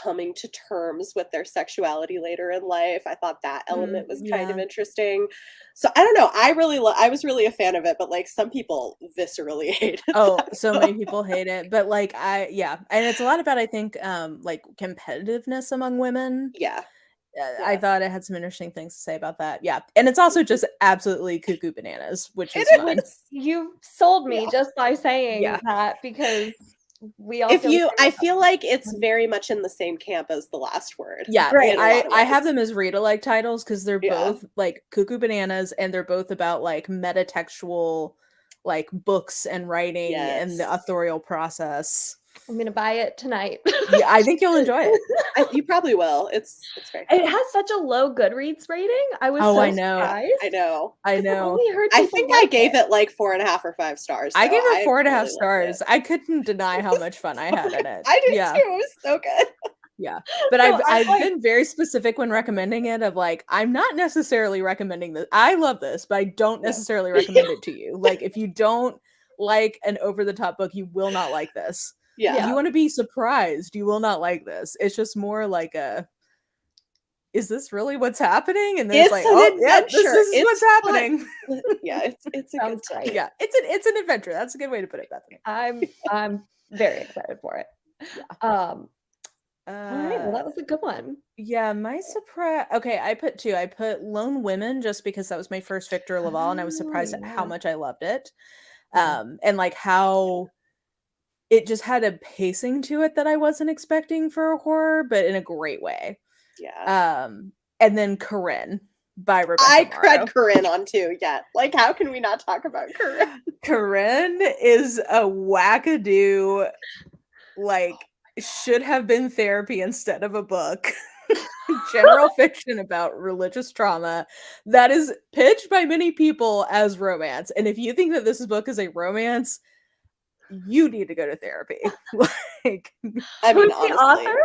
S2: coming to terms with their sexuality later in life. I thought that element was kind of
S3: Yeah.
S2: interesting. So I don't know. I was really a fan of it, but like some people viscerally hated
S3: Oh,
S2: that
S3: so
S2: book.
S3: many people hate it, but like yeah, and it's a lot about I think like competitiveness among women.
S2: Yeah.
S3: I
S2: Yeah.
S3: thought it had some interesting things to say about that. Yeah, and it's also just absolutely cuckoo bananas, which is
S2: It
S3: fun.
S2: is.
S1: You sold me
S2: Yeah.
S1: just by saying
S3: Yeah.
S1: that because we all
S2: If
S1: feel the
S2: you
S1: same
S2: I
S1: about
S2: feel like it's
S1: that.
S2: very much in the same camp as The Last Word.
S3: Yeah,
S1: Great.
S2: In a lot of
S3: I have
S2: ways.
S3: them as read-alike titles because they're
S2: Yeah.
S3: both like cuckoo bananas, and they're both about like metatextual, like books and writing and the
S2: Yes.
S3: authorial process.
S1: I'm gonna buy it tonight.
S3: Yeah, I think you'll enjoy it.
S2: You probably will. It's very
S1: It
S2: fun.
S1: has such a low Goodreads rating. I was
S3: Oh,
S1: so
S3: I know.
S1: surprised.
S2: I know.
S3: I
S1: 'Cause I've
S3: know.
S1: only heard
S2: I
S1: people
S2: think I
S1: like
S2: gave
S1: it.
S2: it like 4.5 or 5 stars.
S3: I
S2: though.
S3: gave it 4.5
S2: really liked
S3: stars.
S2: it.
S3: I couldn't deny how much fun I had in it.
S2: I did
S3: Yeah.
S2: too. It was so good.
S3: Yeah. But
S1: So I'm
S3: I've
S1: like,
S3: been very specific when recommending it of like, I'm not necessarily recommending this. I love this, but I don't
S2: Yeah.
S3: necessarily recommend it to you. Like if you don't like an over the top book, you will not like this. If
S2: Yeah.
S3: you want to be surprised, you will not like this. It's just more like a is this really what's happening? And then it's
S2: It's
S3: like,
S2: an
S3: oh yeah, this
S2: adventure.
S3: is what's
S2: It's fun.
S3: happening.
S2: Yeah, it's a good
S1: sounds
S2: time.
S1: great.
S3: Yeah, it's an adventure. That's a good way to put it, Bethany.
S1: I'm very excited for it.
S3: Yeah.
S1: All right. Well, that was a good one.
S3: Yeah, my surprise. Okay, I put 2. I put Lone Women just because that was my first Victor Laval, and I was
S1: Oh,
S3: surprised at how
S1: yeah.
S3: much I loved it.
S1: Yeah.
S3: And like how it just had a pacing to it that I wasn't expecting for a horror, but in a great way.
S2: Yeah.
S3: And then Corinne by Rebecca
S2: I
S3: Morrow.
S2: had Corinne on too. Yeah. Like, how can we not talk about Corinne?
S3: Corinne is a wackadoo, like should have been therapy instead of a book. General fiction about religious trauma that is pitched by many people as romance. And if you think that this book is a romance, you need to go to therapy. Like,
S2: I mean,
S1: Who's the
S2: honestly.
S1: author?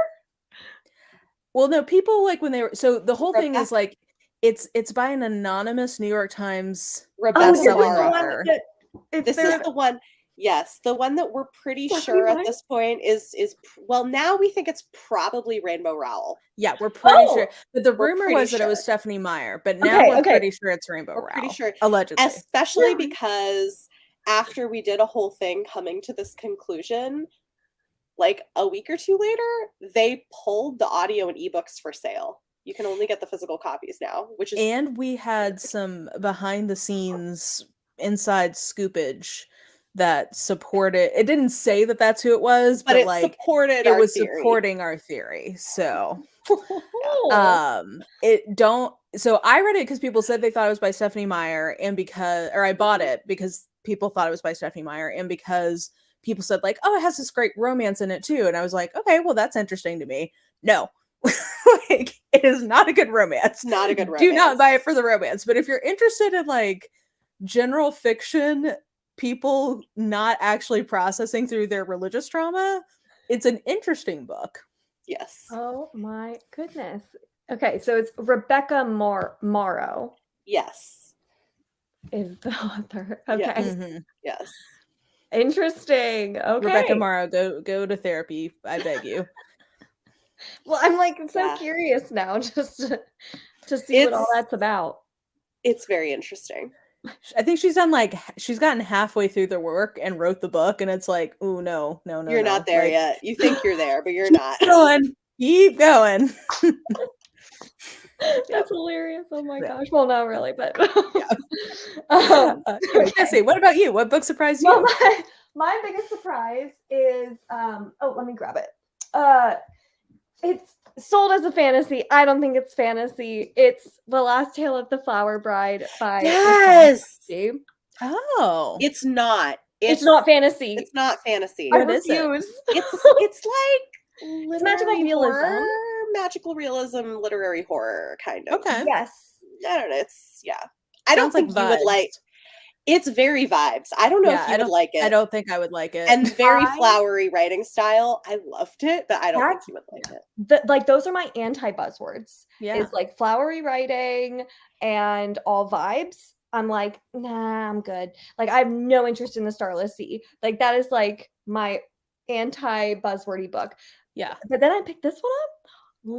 S3: well, no, people like when they were so the whole thing is
S2: Rebecca-
S3: like it's by an anonymous New York Times
S2: Rebecca
S1: this is the
S3: bestselling
S2: Morrow.
S1: one
S3: author.
S1: that it's
S2: This
S1: there.
S2: is the one. Yes, the one that we're pretty
S1: Stephanie
S2: sure at
S1: Meyer?
S2: this point is well, now we think it's probably Rainbow Rowell.
S3: Yeah, we're pretty
S1: Oh!
S3: sure. But the
S2: We're
S3: rumor
S2: pretty
S3: was that it was
S2: sure.
S3: Stephanie Meyer, but now
S1: Okay,
S3: we're
S1: okay.
S3: pretty sure it's Rainbow
S2: We're pretty
S3: Rowell.
S2: sure.
S3: Allegedly.
S2: Especially
S1: Really?
S2: because after we did a whole thing coming to this conclusion, like a week or two later, they pulled the audio and ebooks for sale. You can only get the physical copies now, which is
S3: And we had some behind the scenes inside scoopage that supported it. Didn't say that that's who it was,
S2: but
S3: but
S2: it
S3: like
S2: supported
S3: it
S2: our
S3: was
S2: theory.
S3: supporting our theory. So
S1: Oh.
S3: it don't so I read it because people said they thought it was by Stephanie Meyer, and because I bought it because people thought it was by Stephanie Meyer, and because people said like, oh, it has this great romance in it too. And I was like, okay, well, that's interesting to me. No. Like, it is not a good romance.
S2: It's not a good
S3: Do not
S2: romance.
S3: buy it for the romance. But if you're interested in like general fiction, people not actually processing through their religious trauma, it's an interesting book.
S2: Yes.
S1: Oh my goodness. Okay, so it's Rebecca Morrow
S2: Yes.
S1: is the author. Okay.
S2: Yes.
S3: Mhm.
S2: Yes.
S1: Interesting. Okay.
S3: Rebecca Morrow, go to therapy. I beg you.
S1: Well, I'm like so
S2: Yeah.
S1: curious now just to see what all
S2: It's-
S1: that's about.
S2: It's very interesting.
S3: I think she's gotten halfway through the work and wrote the book, and it's like, oh no.
S2: You're not there
S3: Like,
S2: yet. You think you're there, but you're not.
S3: keep going.
S1: That's hilarious. Oh my
S3: Yeah.
S1: gosh. Well, not really, but
S3: Cassie, what about you? What book surprised
S1: well,
S3: you?
S1: my biggest surprise is let me grab it. It's sold as a fantasy. I don't think it's fantasy. It's The Last Tale of the Flower Bride by
S2: Yes.
S3: Oh.
S2: It's not.
S1: It's not fantasy.
S2: It's not fantasy.
S1: I
S3: What is it?
S1: refuse.
S2: It's like
S1: It's magical
S2: literary
S1: realism.
S2: horror, magical realism, literary horror kind of.
S3: Okay.
S1: Yes.
S2: I don't know. It's I don't
S3: Sounds like
S2: think you would like.
S3: vibes.
S2: It's very vibes. I don't know if you would like it.
S3: I don't think I would like it.
S2: And very
S1: I-
S2: flowery writing style. I loved it, but I don't think you would like it.
S1: Like those are my anti-buzzwords.
S3: yeah.
S1: It's like flowery writing and all vibes. I'm like, nah, I'm good. Like I have no interest in the Starless Sea. Like that is like my anti-buzzwordy book.
S3: Yeah.
S1: But then I picked this one up.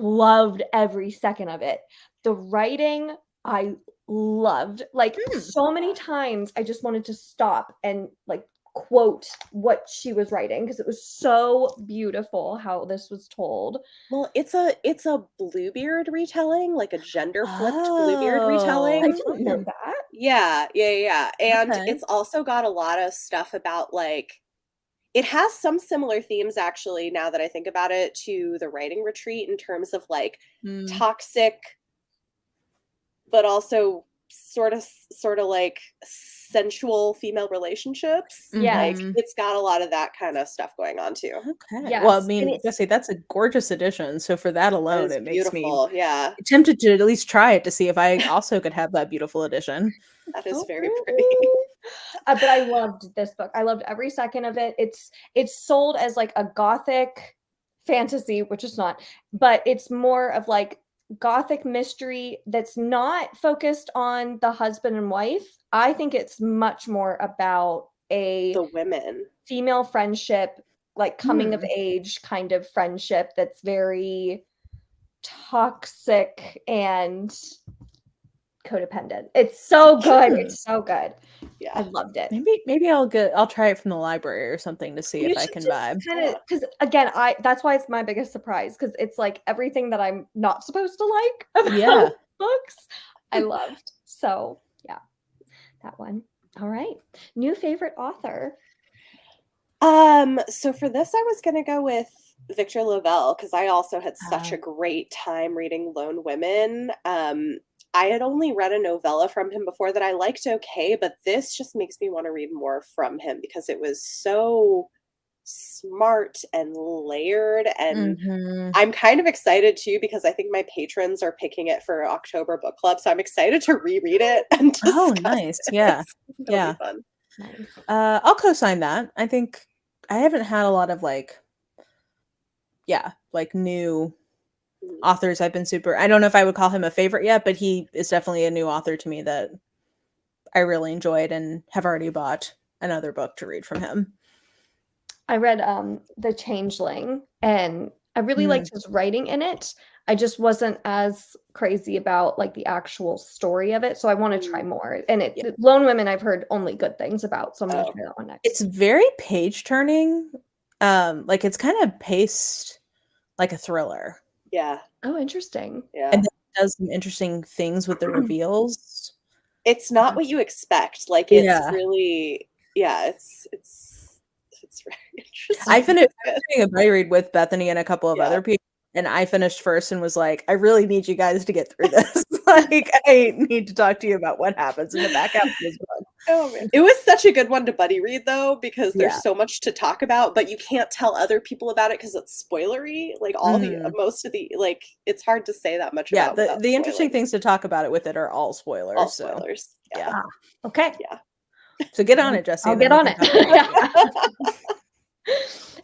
S1: Loved every second of it. The writing I loved. Like so many times I just wanted to stop and like quote what she was writing because it was so beautiful how this was told.
S2: Well, it's a Bluebeard retelling, like a gender flipped Bluebeard retelling.
S1: I didn't know that.
S2: Yeah. And
S3: Okay.
S2: it's also got a lot of stuff about like it has some similar themes actually, now that I think about it, to the writing retreat in terms of like toxic but also sort of like sensual female relationships.
S1: Yeah.
S2: Like it's got a lot of that kind of stuff going on too.
S3: Okay.
S1: Yes,
S3: Well, I
S1: and
S3: mean,
S1: it's-
S3: Jesse, that's a gorgeous addition. So for that alone,
S2: It's
S3: it makes me
S2: beautiful. Yeah.
S3: tempted to at least try it to see if I also could have that beautiful addition.
S2: That is
S1: Oh,
S2: very pretty.
S1: But I loved this book. I loved every second of it. It's sold as like a gothic fantasy, which is not, but it's more of like gothic mystery that's not focused on the husband and wife. I think it's much more about a
S2: The women.
S1: female friendship, like coming of age kind of friendship that's very toxic and codependent. It's so good. It's so good.
S2: Yeah.
S1: I loved it.
S3: Maybe I'll try it from the library or something to see if I can vibe.
S1: Because again, that's why it's my biggest surprise because it's like everything that I'm not supposed to like about books. I loved. So yeah, that one. All right. New favorite author.
S2: So for this, I was gonna go with Victor Lovell because I also had such a great time reading Lone Women. I had only read a novella from him before that I liked okay, but this just makes me want to read more from him because it was so smart and layered. And I'm kind of excited too because I think my patrons are picking it for October book club. So I'm excited to reread it and discuss
S3: nice.
S2: it.
S3: Yeah.
S2: It'll be fun.
S1: Nice.
S3: I'll co-sign that. I think I haven't had a lot of like new authors I've been I don't know if I would call him a favorite yet, but he is definitely a new author to me that I really enjoyed and have already bought. another book to read from him.
S1: I read The Changeling, and I really liked his writing in it. I just wasn't as crazy about like the actual story of it, so I want to try more. And Lone Women I've heard only good things about, so I'm going to try that one next.
S3: It's very page turning. Like it's kind of paced like a thriller.
S2: Yeah.
S1: Oh, interesting.
S2: Yeah.
S3: And then it does some interesting things with the reveals.
S2: It's not what you expect. Like it's really it's very interesting.
S3: I finished doing a buddy read with Bethany and a couple of other people, and I finished first and was like, I really need you guys to get through this. Like, I need to talk to you about what happens in the back half of this book.
S2: Oh man. It was such a good one to buddy read though, because there's so much to talk about, but you can't tell other people about it because it's spoilery. Like most of the like it's hard to say that much about.
S3: Yeah, the interesting things to talk about it with it are all spoilers.
S2: All spoilers. So,
S1: yeah. Okay.
S2: Yeah.
S3: So get on it, Jesse.
S1: I'll get on it.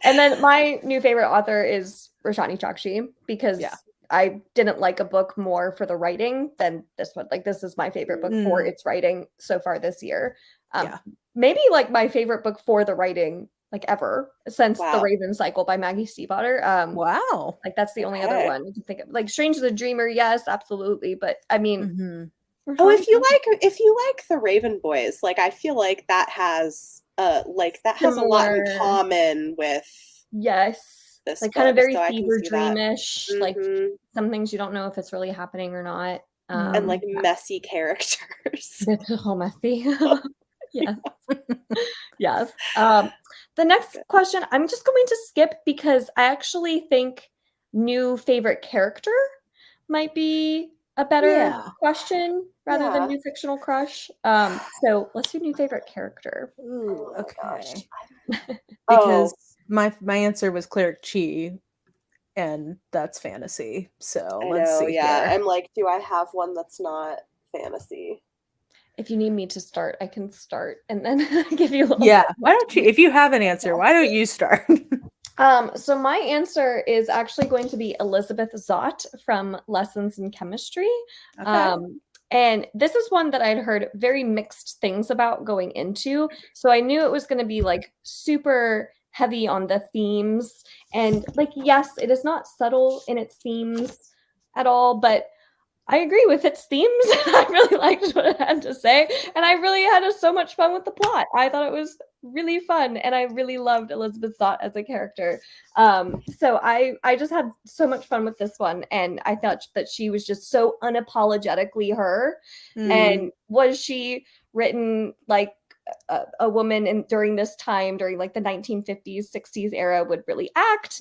S1: And then my new favorite author is Roshani Chokshi, because I didn't like a book more for the writing than this one. Like this is my favorite book for its writing so far this year. Maybe like my favorite book for the writing like ever since The Raven Cycle by Maggie Stiefvater.
S3: Wow.
S1: Like that's the only other one I can think of. Like Strange the Dreamer, yes, absolutely. But I mean
S2: if you like the Raven Boys, like I feel like that has a lot in common with
S1: this like
S2: book,
S1: kind of very
S2: so
S1: fever dreamish, like some things you don't know if it's really happening or not.
S2: And like messy characters.
S1: It's so messy. Yes. Yes. The next question I'm just going to skip because I actually think new favorite character might be a better question rather than new fictional crush. So let's do new favorite character.
S3: Ooh, okay. Because my answer was Cleric Chi, and that's fantasy. So let's see here.
S2: I'm like, do I have one that's not fantasy?
S1: If you need me to start, I can start and then give you a little
S3: why don't you, if you have an answer, why don't you start?
S1: So my answer is actually going to be Elizabeth Zott from Lessons in Chemistry.
S3: Okay.
S1: And this is one that I'd heard very mixed things about going into. So I knew it was going to be like super heavy on the themes. And like, yes, it is not subtle in its themes at all, but I agree with its themes. I really liked what it had to say. And I really had so much fun with the plot. I thought it was really fun. And I really loved Elizabeth Zott as a character. So I just had so much fun with this one. And I thought that she was just so unapologetically her. And was she written like a woman during this time, during like the 1950s, 60s era would really act?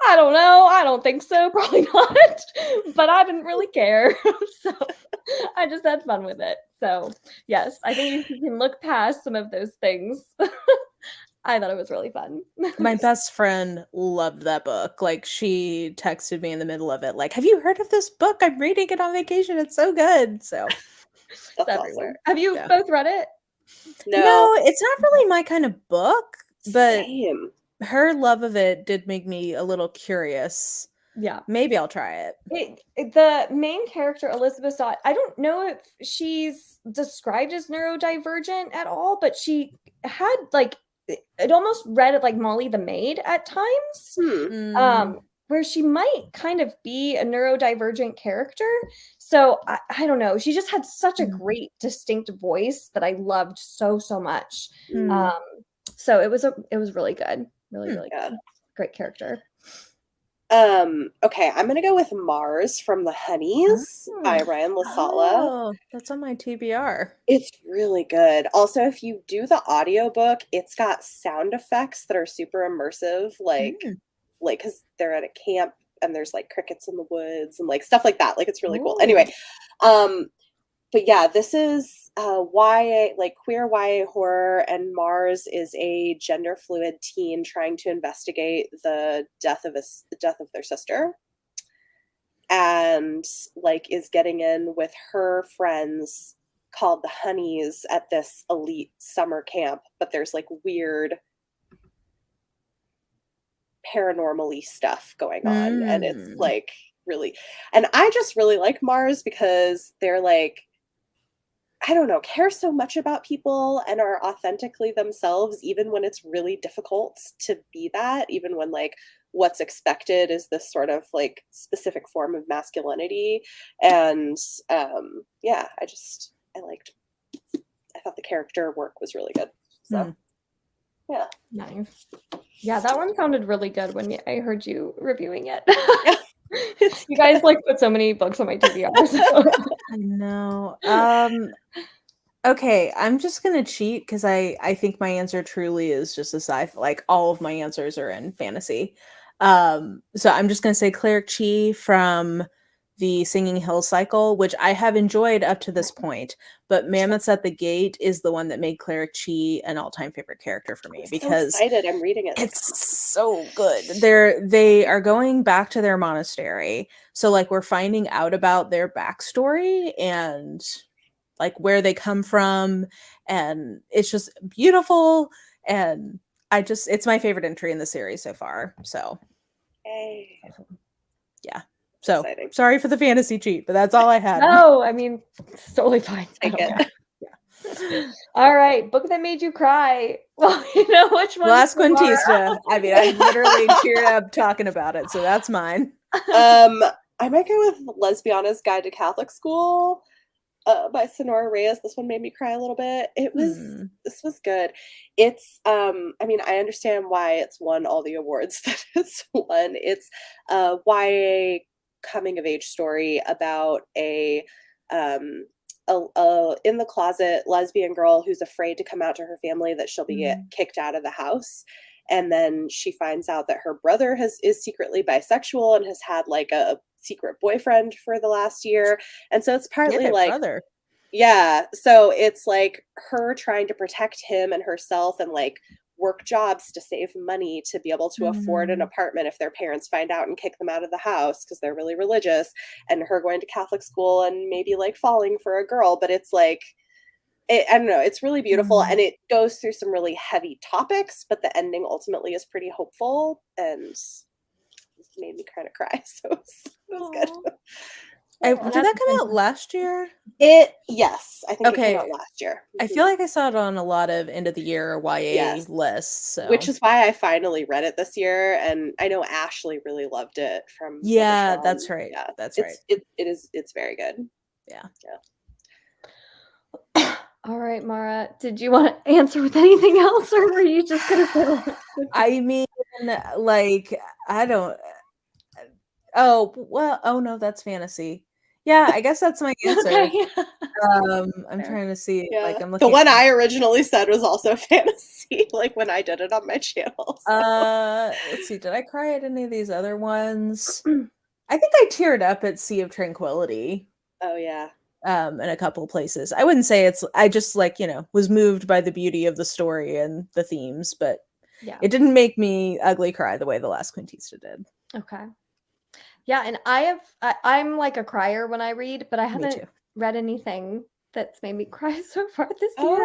S1: I don't know. I don't think so. Probably not. But I didn't really care. So I just had fun with it. So yes, I think you can look past some of those things. I thought it was really fun.
S3: My best friend loved that book. Like she texted me in the middle of it, like, have you heard of this book? I'm reading it on vacation. It's so good. So
S2: that's
S1: everywhere.
S2: Awesome.
S1: Have you both read it?
S3: No, it's not really my kind of book, but
S2: Same.
S3: Her love of it did make me a little curious.
S1: Yeah.
S3: Maybe I'll try it.
S1: The main character, Elizabeth Zott, I don't know if she's described as neurodivergent at all, but she had like, it almost read like Molly the Maid at times, where she might kind of be a neurodivergent character. So I don't know. She just had such a great, distinct voice that I loved so much. So it was really good. Really good. Great character.
S2: Okay, I'm gonna go with Mars from The Honeys by Ryan LaSala.
S3: Oh, that's on my TBR.
S2: It's really good. Also, if you do the audiobook, it's got sound effects that are super immersive, like because they're at a camp and there's like crickets in the woods and like stuff like that. Like it's really cool. Anyway, but yeah, this is YA, like queer YA horror, and Mars is a gender fluid teen trying to investigate the death of their sister, and like is getting in with her friends called the Honeys at this elite summer camp, but there's like weird paranormal-y stuff going on, and it's like really, and I just really like Mars because they're like I don't know, care so much about people and are authentically themselves, even when it's really difficult to be that, even when like what's expected is this sort of like specific form of masculinity. And yeah, I thought the character work was really good. So yeah.
S1: Nice. Yeah, that one sounded really good when I heard you reviewing it. You guys like put so many books on my TBR. So.
S3: I know. Okay, I'm just gonna cheat because I think my answer truly is just a sci-fi. Like all of my answers are in fantasy. So I'm just gonna say Cleric Chi from the Singing Hill cycle, which I have enjoyed up to this point, but Mammoths at the Gate is the one that made Cleric Chi an all-time favorite character for me because
S2: so excited. I'm reading it.
S3: it's so good. They are going back to their monastery. So like we're finding out about their backstory and like where they come from, and it's just beautiful, and it's my favorite entry in the series so far. So
S2: Yay.
S3: yeah. So
S2: Exciting.
S3: sorry for the fantasy cheat, but that's all I had.
S1: No, I mean, it's totally fine.
S2: Take it.
S1: Yeah. All right, book that made you cry. Well, you know which one.
S3: Las Quintista. I mean, I literally teared up talking about it, so that's mine.
S2: I might go with Lesbiana's Guide to Catholic School by Sonora Reyes. This one made me cry a little bit. This was good. It's I mean, I understand why it's won all the awards that it's won. It's a YA coming of age story about a in the closet lesbian girl who's afraid to come out to her family that she'll be kicked out of the house. And then she finds out that her brother is secretly bisexual and has had like a secret boyfriend for the last year. And so it's partly like
S3: brother.
S2: Yeah, so it's like her trying to protect him and herself and like work jobs to save money to be able to afford an apartment if their parents find out and kick them out of the house because they're really religious, and her going to Catholic school and maybe like falling for a girl. But it's like I don't know, it's really beautiful and it goes through some really heavy topics, but the ending ultimately is pretty hopeful and it made me kind of cry. So it was good.
S3: Did that come out last year?
S2: Yes, I think it came out last year.
S3: I feel like I saw it on a lot of end of the year YA lists, so.
S2: Which is why I finally read it this year, and I know Ashley really loved it from.
S3: Yeah, that's right.
S2: Yeah,
S3: that's right.
S2: It's very good.
S3: Yeah.
S1: All right, Mara, did you want to answer with anything else, or were you just gonna say?
S3: I mean, like I don't. Oh well. Oh no, that's fantasy. Yeah, I guess that's my answer.
S1: Okay.
S3: I'm trying to see.
S2: Yeah.
S3: Like I'm looking.
S2: The one I originally said was also fantasy, like when I did it on my channel. So.
S3: Let's see. Did I cry at any of these other ones? I think I teared up at Sea of Tranquility.
S2: Oh yeah.
S3: In a couple of places. I wouldn't say I just like, was moved by the beauty of the story and the themes, but it didn't make me ugly cry the way the Last Quintista did.
S1: Okay. Yeah, and I'm like a crier when I read, but I haven't read anything that's made me cry so far this year.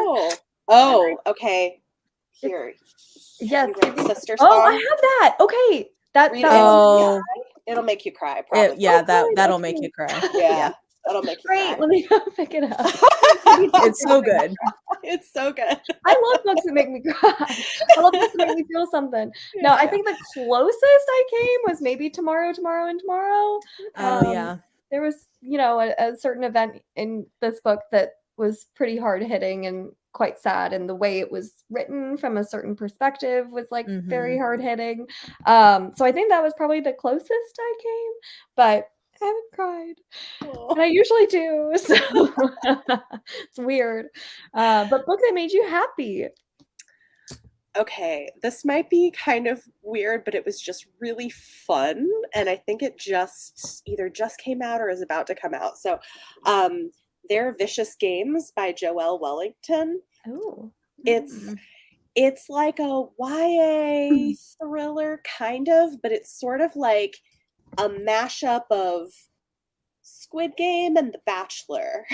S2: Oh, okay. Here.
S1: Yes.
S2: Sister Song.
S1: Oh, I have that. Okay.
S2: It'll make you cry, probably.
S3: That'll make you cry.
S2: Yeah. That'll make you cry.
S1: Let me go pick it up.
S3: It's so good.
S2: It's so good.
S1: I love books that make me cry. I love books that make me feel something. No, I think the closest I came was maybe Tomorrow, Tomorrow, and Tomorrow. There was, a certain event in this book that was pretty hard hitting and quite sad, and the way it was written from a certain perspective was like very hard hitting. So I think that was probably the closest I came, but I haven't cried. And I usually do, so it's weird. But book that made you happy.
S2: Okay, this might be kind of weird, but it was just really fun, and I think it either just came out or is about to come out. So, They're Vicious Games by Joelle Wellington.
S1: Oh.
S2: It's like a YA thriller kind of, but it's sort of like a mashup of Squid Game and The Bachelor.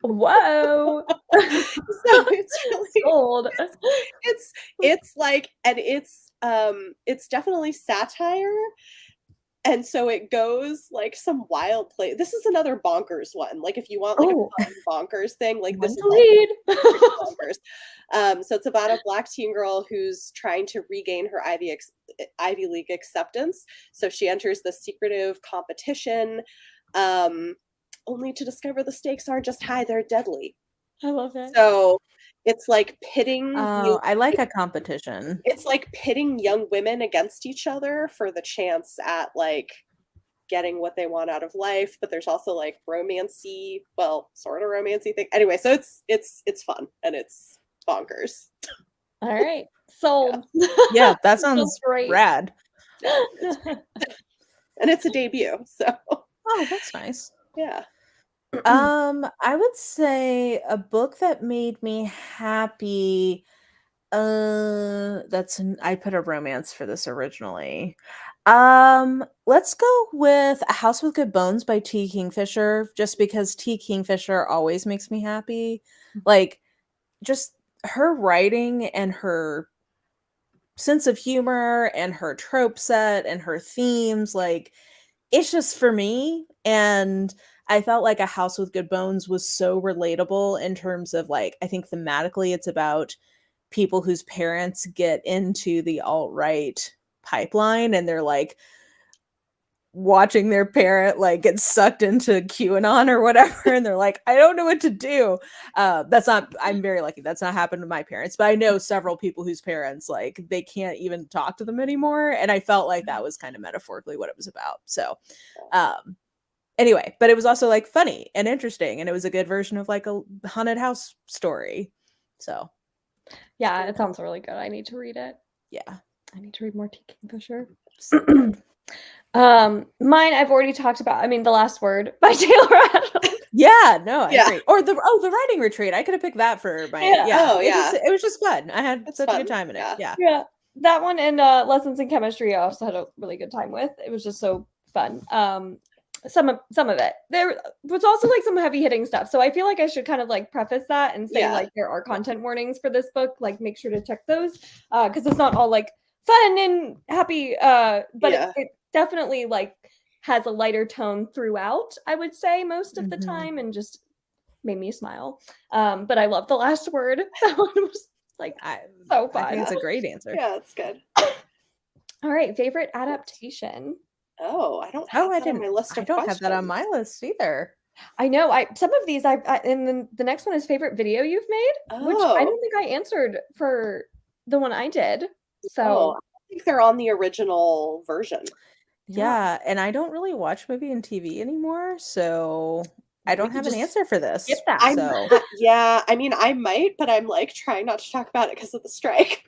S1: Whoa.
S2: So it's really
S1: old.
S2: It's like, and it's definitely satire, And so it goes like some wild place. This is another bonkers one. Like if you want like a fun bonkers thing, like this is also pretty bonkers. So it's about a Black teen girl who's trying to regain her Ivy League acceptance. So she enters the secretive competition, only to discover the stakes aren't just high, they're deadly.
S1: I love it.
S2: So it's like pitting.
S3: Oh, I like a competition.
S2: It's like pitting young women against each other for the chance at like getting what they want out of life. But there's also like romancy, well, sort of romancy thing. Anyway, so it's fun and it's bonkers.
S1: All right, sold.
S3: Yeah, that sounds
S1: great.
S3: rad.
S2: And it's a debut, so.
S3: Oh, that's nice.
S2: Yeah.
S3: I would say a book that made me happy. I put a romance for this originally. Let's go with A House with Good Bones by T. Kingfisher, just because T. Kingfisher always makes me happy. Like, just her writing and her sense of humor and her trope set and her themes, like, it's just for me. And I felt like A House with Good Bones was so relatable in terms of, like, I think thematically it's about people whose parents get into the alt-right pipeline and they're like watching their parent like get sucked into QAnon or whatever, and they're like, I don't know what to do. I'm very lucky that's not happened to my parents, but I know several people whose parents like they can't even talk to them anymore, and I felt like that was kind of metaphorically what it was about. So anyway, but it was also like funny and interesting, and it was a good version of like a haunted house story. So
S1: yeah, it sounds really good. I need to read it.
S3: Yeah,
S1: I need to read more T. Kingfisher. Mine I've already talked about. I mean, The Last Word by Taylor Adams.
S3: Yeah, no, I agree. Or the writing retreat. I could have picked that for my It was just fun. I had such a good time in it.
S1: Yeah. That one and Lessons in Chemistry I also had a really good time with. It was just so fun. Some of it. There was also like some heavy hitting stuff. So I feel like I should kind of like preface that and say like there are content warnings for this book. Like make sure to check those. Because it's not all like fun and happy. But it definitely like has a lighter tone throughout, I would say, most of the time, and just made me smile. But I love The Last Word. That one was like so fun.
S3: I think it's a great answer.
S2: Yeah, it's good.
S1: All right, favorite adaptation.
S2: Oh, I don't have that on my list of
S3: I don't
S2: questions.
S3: have that on my list either.
S1: I know. Some of these and then the next one is favorite video you've made, which I don't think I answered for the one I did. So
S2: I think they're on the original version.
S3: Yeah, and I don't really watch movie and TV anymore, so I don't have an answer for this.
S1: Skip that.
S2: Yeah, I mean, I might, but I'm like trying not to talk about it because of the strike.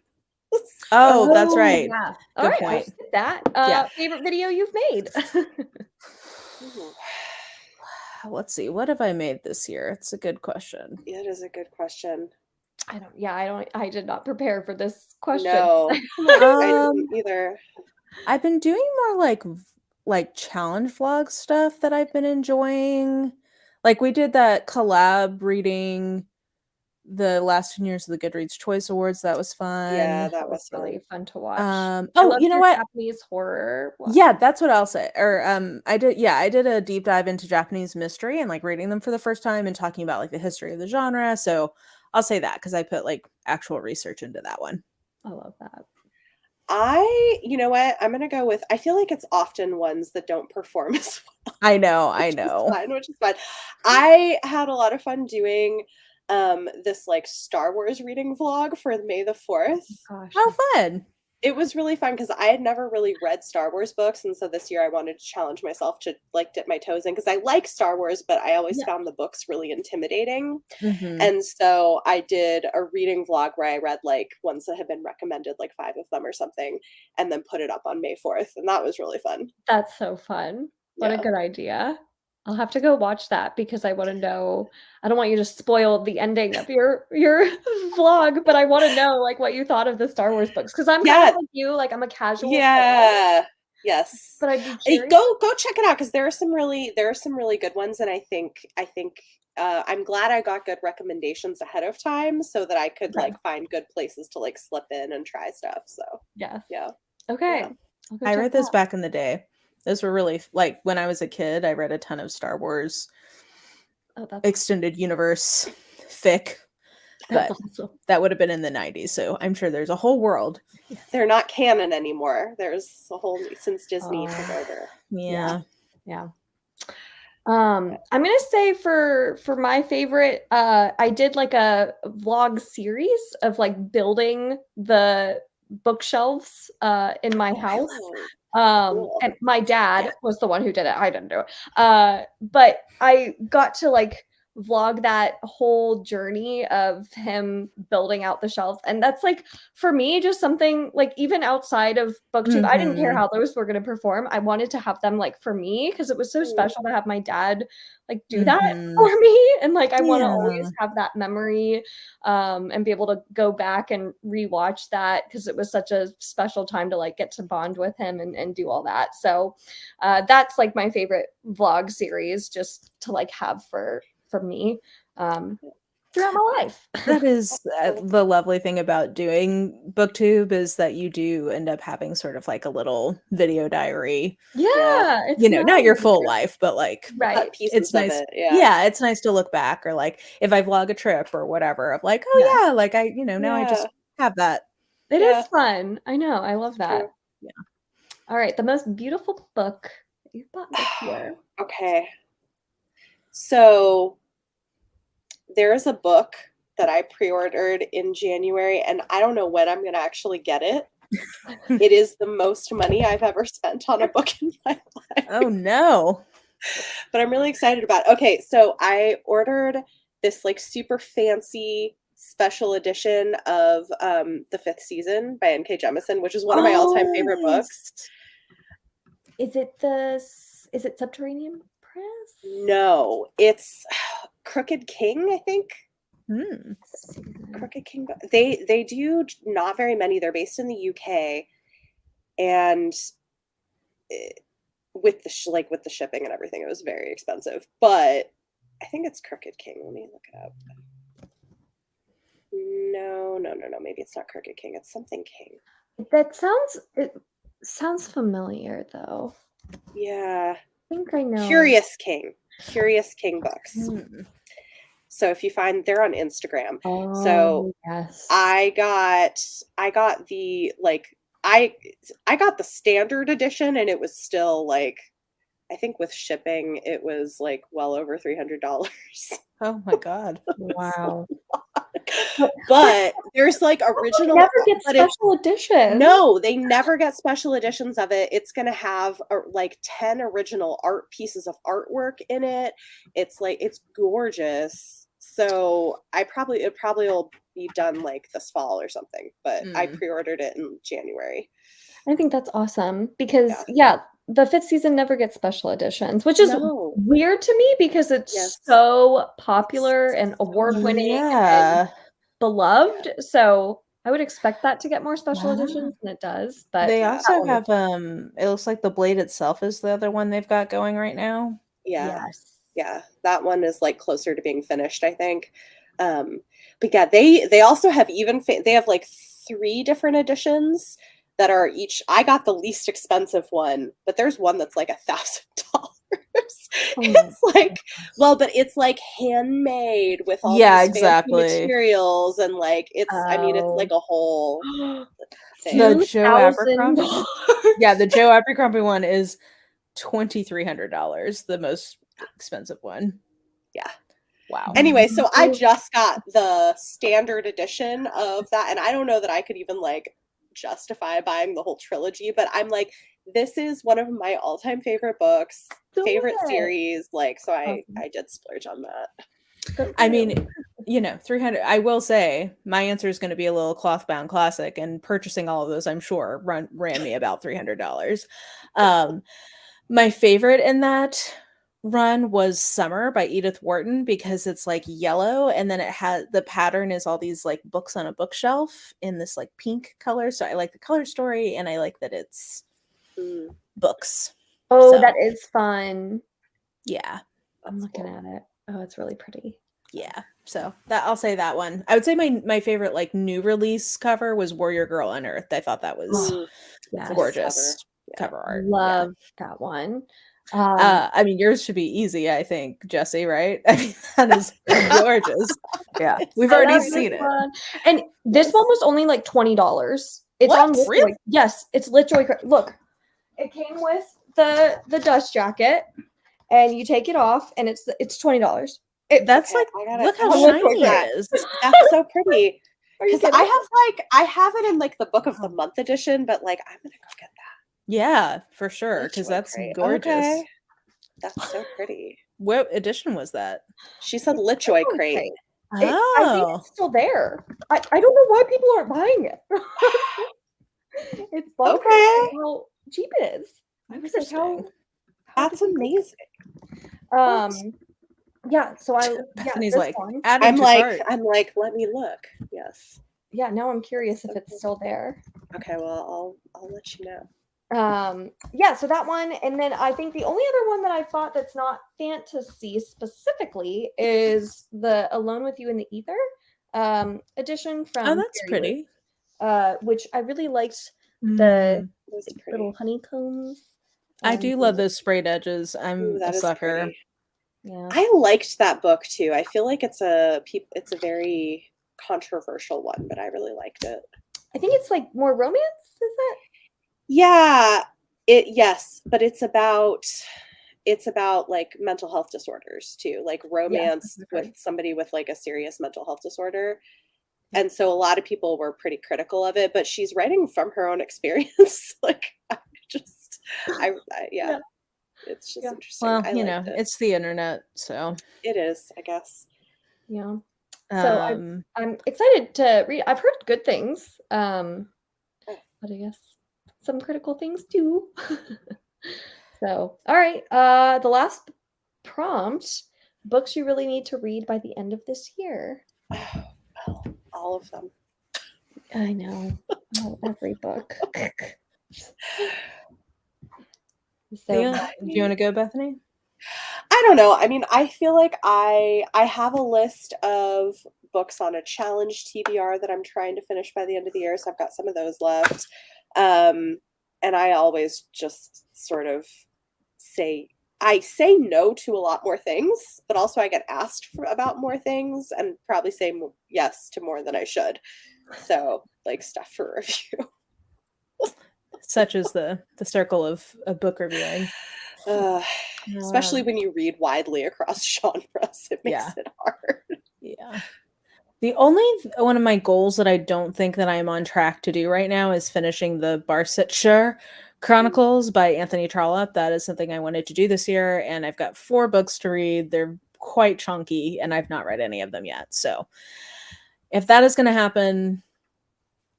S3: Oh, that's right.
S1: Yeah.
S3: Good point.
S1: That. Favorite video you've made.
S3: Let's see. What have I made this year? It's a good question.
S2: Yeah, it is a good question.
S1: I did not prepare for this question.
S2: No, I didn't either.
S3: I've been doing more like challenge vlog stuff that I've been enjoying. Like we did that collab reading the last 10 years of the Goodreads Choice Awards. That was fun.
S2: Yeah, that was
S1: really fun to watch.
S3: You know what?
S1: Japanese horror. Wow.
S3: Yeah, that's what I'll say. Or I did a deep dive into Japanese mystery and like reading them for the first time and talking about like the history of the genre. So I'll say that because I put like actual research into that one.
S1: I love that.
S2: You know what? I'm gonna go with. I feel like it's often ones that don't perform as well.
S3: I know.
S2: Which is fun. I had a lot of fun doing this like Star Wars reading vlog for May the 4th.
S1: Gosh,
S3: how fun!
S2: It was really fun because I had never really read Star Wars books, and so this year I wanted to challenge myself to like dip my toes in because I like Star Wars, but I always found the books really intimidating. And so I did a reading vlog where I read like ones that had been recommended, like 5 of them or something, and then put it up on May 4th, and that was really fun.
S1: That's so fun. What a good idea. I'll have to go watch that because I want to know. I don't want you to spoil the ending of your vlog, but I want to know like what you thought of the Star Wars books because I'm kind of like you, like I'm a casual.
S2: Yeah. Yes.
S1: But I'd be curious.
S2: Go check it out because there are some really good ones, and I think I'm glad I got good recommendations ahead of time so that I could like find good places to like slip in and try stuff. So
S1: yes.
S2: Yeah.
S1: Okay.
S3: Yeah. I read this back in the day. those were really like when I was a kid, I read a ton of Star Wars
S1: that's
S3: extended universe fic, but
S1: awesome.
S3: that would have been in the 90s, so I'm sure there's a whole world.
S2: They're not canon anymore. There's a whole since Disney took over.
S3: Yeah.
S1: I'm gonna say for my favorite, I did like a vlog series of like building the bookshelves in my house.
S2: Cool.
S1: And my dad was the one who did it. I didn't do it. But I got to like vlog that whole journey of him building out the shelves. And that's like, for me, just something like even outside of BookTube, I didn't care how those were going to perform. I wanted to have them like for me because it was so special to have my dad like do that for me. And like, I want to always have that memory and be able to go back and rewatch that because it was such a special time to like get to bond with him and do all that. So that's like my favorite vlog series just to like have for me throughout my life.
S3: That is the lovely thing about doing BookTube is that you do end up having sort of like a little video diary.
S1: Yeah, it's
S3: you know, not your full life, but like
S2: pieces
S3: it's nice.
S2: of it,
S3: yeah, it's nice to look back, or like if I vlog a trip or whatever, of like, oh yeah, like I, you know, now I just have that.
S1: It is fun. I know. I love that.
S2: True.
S3: Yeah.
S1: All right, the most beautiful book that you bought this year.
S2: Okay. So there's a book that I pre-ordered in January, and I don't know when I'm going to actually get it. It is the most money I've ever spent on a book in my life.
S3: Oh no.
S2: But I'm really excited about it. Okay, so I ordered this like super fancy special edition of The Fifth Season by N.K. Jemisin, which is one of my all-time favorite books.
S1: Is it Subterranean Press?
S2: No, it's Crooked King, I think. Crooked King. They do not very many. They're based in the UK, and with the shipping and everything, it was very expensive. But I think it's Crooked King. Let me look it up. No. Maybe it's not Crooked King. It's something King.
S1: It sounds familiar though.
S2: Yeah.
S1: I think I know.
S2: Curious King books. So if you find, they're on Instagram. So
S1: yes.
S2: I got the like I got the standard edition, and it was still like, I think with shipping it was like well over $300.
S3: Oh my god.
S1: Wow.
S2: But there's like original.
S1: Never get special editions.
S2: No, they never get special editions of it. It's gonna have like 10 original art pieces of artwork in it. It's like, it's gorgeous. So it probably will be done like this fall or something. But I pre-ordered it in January.
S1: I think that's awesome because the Fifth Season never gets special editions, which is weird to me because it's so popular and award-winning and beloved. So I would expect that to get more special editions than it does. But
S3: they also have it looks like The Blade itself is the other one they've got going right now.
S2: Yeah. That one is like closer to being finished, I think. But yeah, they also have they have like 3 different editions that are each. I got the least expensive one, but there's one that's like $1,000. It's like, well, but it's like handmade with all these fancy materials, and like it's I mean it's like a whole thing.
S3: The Joe Abercrombie. The Joe Abercrombie one is $2,300, the most expensive one.
S2: Yeah.
S3: Wow.
S2: Anyway, so I just got the standard edition of that, and I don't know that I could even like justify buying the whole trilogy, but I'm like, this is one of my all-time favorite books, favorite series, like, so I did splurge on that.
S3: I mean, you know, 300. I will say my answer is going to be a little cloth-bound classic, and purchasing all of those, I'm sure, ran me about $300. My favorite in that run was Summer by Edith Wharton, because it's like yellow, and then it has the pattern is all these like books on a bookshelf in this like pink color. So I like the color story, and I like that it's books.
S1: That is fun.
S3: Yeah,
S1: I'm looking at it. Oh, it's really pretty.
S3: Yeah, so that I'll say that one. I would say my favorite like new release cover was Warrior Girl Unearthed. I thought that was gorgeous. cover art.
S1: Love that one.
S3: I mean, yours should be easy, I think, Jesse, right? I mean, that is gorgeous. Yeah, we've
S1: I
S3: already
S1: love
S3: seen
S1: this
S3: it.
S1: one. And this one was only like $20. It's
S3: What?
S1: on
S3: Really?
S1: Litjoy. Yes, it's Litjoy. Look, it came with the dust jacket, and you take it off, and it's $20.
S3: That's
S2: Okay,
S3: like,
S2: I gotta-
S3: look how
S1: Oh,
S3: shiny
S1: look
S3: it
S2: that.
S3: is.
S2: That's so pretty.
S1: Are you
S2: Because
S1: kidding?
S2: I have it in like the book of the month edition, but like I'm gonna go get that.
S3: Yeah, for sure, because
S2: Litjoy
S3: that's
S2: crate.
S3: gorgeous.
S2: Okay. That's so pretty.
S3: What edition was that?
S2: She said
S1: It's
S2: Litjoy
S1: Litjoy
S2: crate.
S1: crate. I think
S3: Oh,
S1: it's still there. I don't know why people aren't buying it. It's bonkers
S2: Okay.
S1: how cheap it is. I was like,
S3: interesting.
S1: how
S2: That's
S1: did you make
S2: amazing.
S1: it? Yeah, so
S3: Bethany's
S1: this
S3: like,
S1: one.
S3: add
S2: I'm
S3: to
S2: like,
S3: cart.
S2: let me look. Yes.
S1: Yeah, now I'm curious if it's still there.
S2: Okay, well I'll let you know.
S1: Yeah, so that one, and then I think the only other one that I thought that's not fantasy specifically is the Alone with You in the Ether edition from
S3: Oh, that's
S1: Fairy
S3: pretty.
S1: which I really liked
S3: Mm.
S1: the
S2: Those are
S1: little
S2: pretty.
S1: honeycombs.
S3: I do love those sprayed edges. I'm
S2: Ooh,
S3: a
S2: that is
S3: sucker.
S2: pretty.
S1: Yeah.
S2: I liked that book too. I feel like it's a very controversial one, but I really liked it.
S1: I think it's like more romance, is it?
S2: Yeah, yes, but it's about like mental health disorders too, like romance with somebody with like a serious mental health disorder. And so a lot of people were pretty critical of it, but she's writing from her own experience. Like yeah. It's just interesting.
S3: Well,
S2: I
S3: you
S2: liked
S3: know,
S2: it.
S3: it's the internet, so
S2: It is, I guess.
S1: Yeah. So I'm excited to read. I've heard good things. But I guess some critical things too. So, all right. The last prompt: books you really need to read by the end of this year.
S2: Well, all of them.
S1: I know. Oh, every book. So,
S3: do you want to go, Bethany?
S2: I don't know. I mean, I feel like I have a list of books on a challenge TBR that I'm trying to finish by the end of the year, so I've got some of those left. And I always just sort of say no to a lot more things, but also I get asked about more things and probably say yes to more than I should. So, like stuff for review.
S3: Such as the circle of book reviewing.
S2: Especially when you read widely across genres, it makes it hard.
S3: Yeah. The only one of my goals that I don't think that I'm on track to do right now is finishing the Barsetshire Chronicles by Anthony Trollope. That is something I wanted to do this year, and I've got 4 books to read. They're quite chunky, and I've not read any of them yet. So if that is going to happen,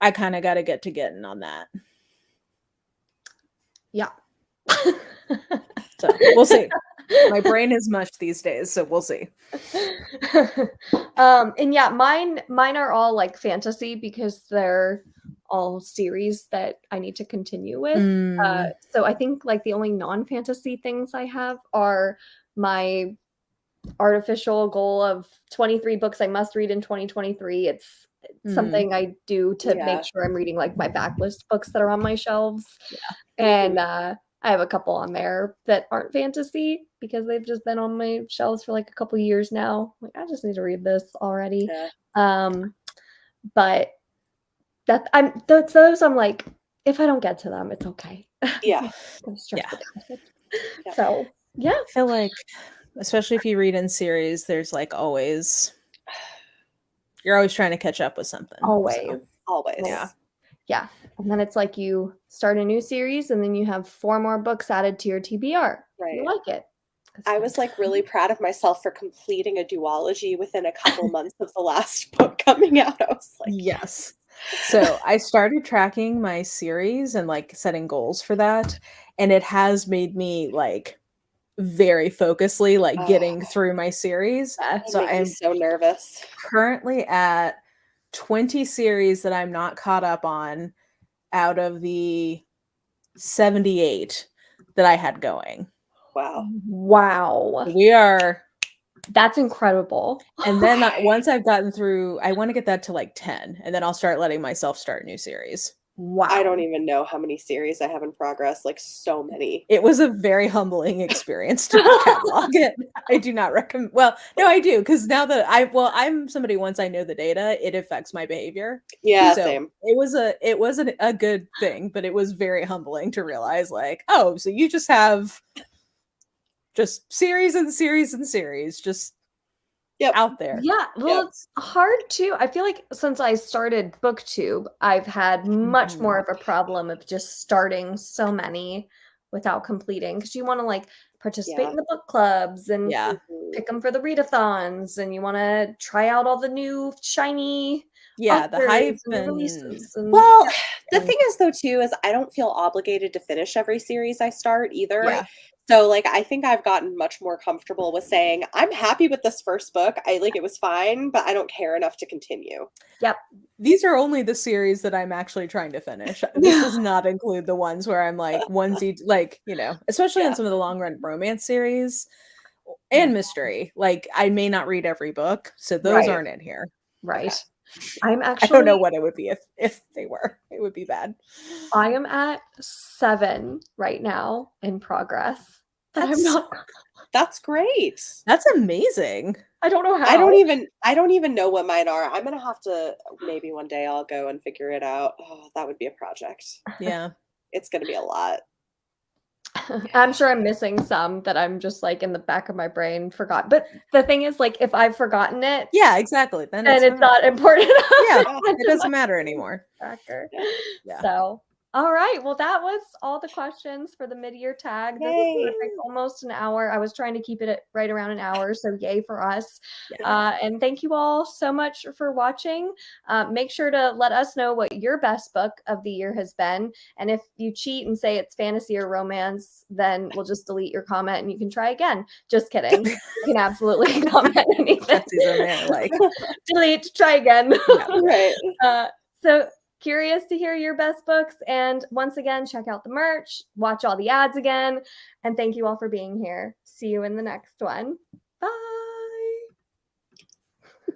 S3: I kind of got to getting on that.
S1: Yeah.
S3: So we'll see. My brain is mush these days, so we'll see.
S1: And yeah, mine are all like fantasy because they're all series that I need to continue with. So I think like the only non-fantasy things I have are my artificial goal of 23 books I must read in 2023. It's something I do to make sure I'm reading like my backlist books that are on my shelves. And I have a couple on there that aren't fantasy because they've just been on my shelves for like a couple years now. Like I just need to read this already. But those I'm like, if I don't get to them, it's okay.
S2: Yeah.
S1: So yeah.
S3: I feel like, especially if you read in series, there's like you're always trying to catch up with something.
S1: Always. Yeah. And then it's like you start a new series and then you have 4 more books added to your TBR. Right. You like it.
S2: I was like really proud of myself for completing a duology within a couple months of the last book coming out. I was like,
S3: yes. So I started tracking my series and like setting goals for that. And it has made me like very focusedly like getting through my series.
S2: So I'm so nervous.
S3: Currently at 20 series that I'm not caught up on out of the 78 that I had going.
S2: Wow.
S1: That's incredible.
S3: And then once I've gotten through, I want to get that to like 10, and then I'll start letting myself start new series.
S1: Wow.
S2: I don't even know how many series I have in progress, like so many.
S3: It was a very humbling experience to catalog it. I do not recommend. Well, no, I do, because now that I'm somebody, once I know the data, it affects my behavior.
S2: Yeah,
S3: So
S2: same.
S3: it wasn't a good thing, but it was very humbling to realize, like, oh, so you just have just series and series and series just
S2: Yep.
S3: out there.
S1: Yeah, well,
S2: Yep.
S1: it's hard too. I feel like since I started BookTube, I've had much more of a problem of just starting so many without completing, because you want to like participate
S2: Yeah.
S1: in the book clubs and
S3: Yeah.
S1: pick them for the readathons, and you want to try out all the new shiny
S3: Yeah, the hype
S1: authors and new
S3: and
S1: releases. And
S2: Well, the
S3: and
S2: thing is though too is I don't feel obligated to finish every series I start either.
S3: yeah.
S2: So like I think I've gotten much more comfortable with saying I'm happy with this first book. I like it was fine, but I don't care enough to continue.
S1: yep,
S3: These are only the series that I'm actually trying to finish. This does not include the ones where I'm like onesie, like, especially on
S2: Yeah.
S3: some of the long run romance series and mystery. Like, I may not read every book, so those
S1: right,
S3: aren't in here.
S1: right.
S2: Okay.
S1: I'm
S3: I don't know
S1: actually
S3: what it would be if they were. It would be bad.
S1: I am at 7 right now in progress, but I'm
S2: That's
S1: not.
S2: that's great.
S3: That's amazing.
S1: I don't know
S2: I
S1: how.
S2: don't even know what mine are. I'm gonna have to maybe one day I'll go and figure it out. Oh, that would be a project.
S3: Yeah.
S2: It's gonna be a lot.
S1: I'm sure I'm missing some that I'm just like in the back of my brain forgot. But the thing is, like, if I've forgotten it,
S3: Yeah, exactly. Then
S1: then it's not important enough
S3: Yeah,
S1: to
S3: it
S1: mention
S3: doesn't
S1: my
S3: matter anymore.
S1: tracker.
S2: Yeah.
S3: Yeah.
S1: So, all right. Well, that was all the questions for the mid-year tag. This is
S2: Yay.
S1: perfect. Almost an hour. I was trying to keep it at right around an hour, so yay for us.
S3: Yeah.
S1: And thank you all so much for watching. Make sure to let us know what your best book of the year has been. And if you cheat and say it's fantasy or romance, then we'll just delete your comment and you can try again. Just kidding. You can absolutely comment anything.
S3: Jesse's in there, like,
S1: Delete, try again.
S3: yeah.
S2: Right.
S1: So curious to hear your best books. And once again, check out the merch, watch all the ads again. And thank you all for being here. See you in the next one. Bye.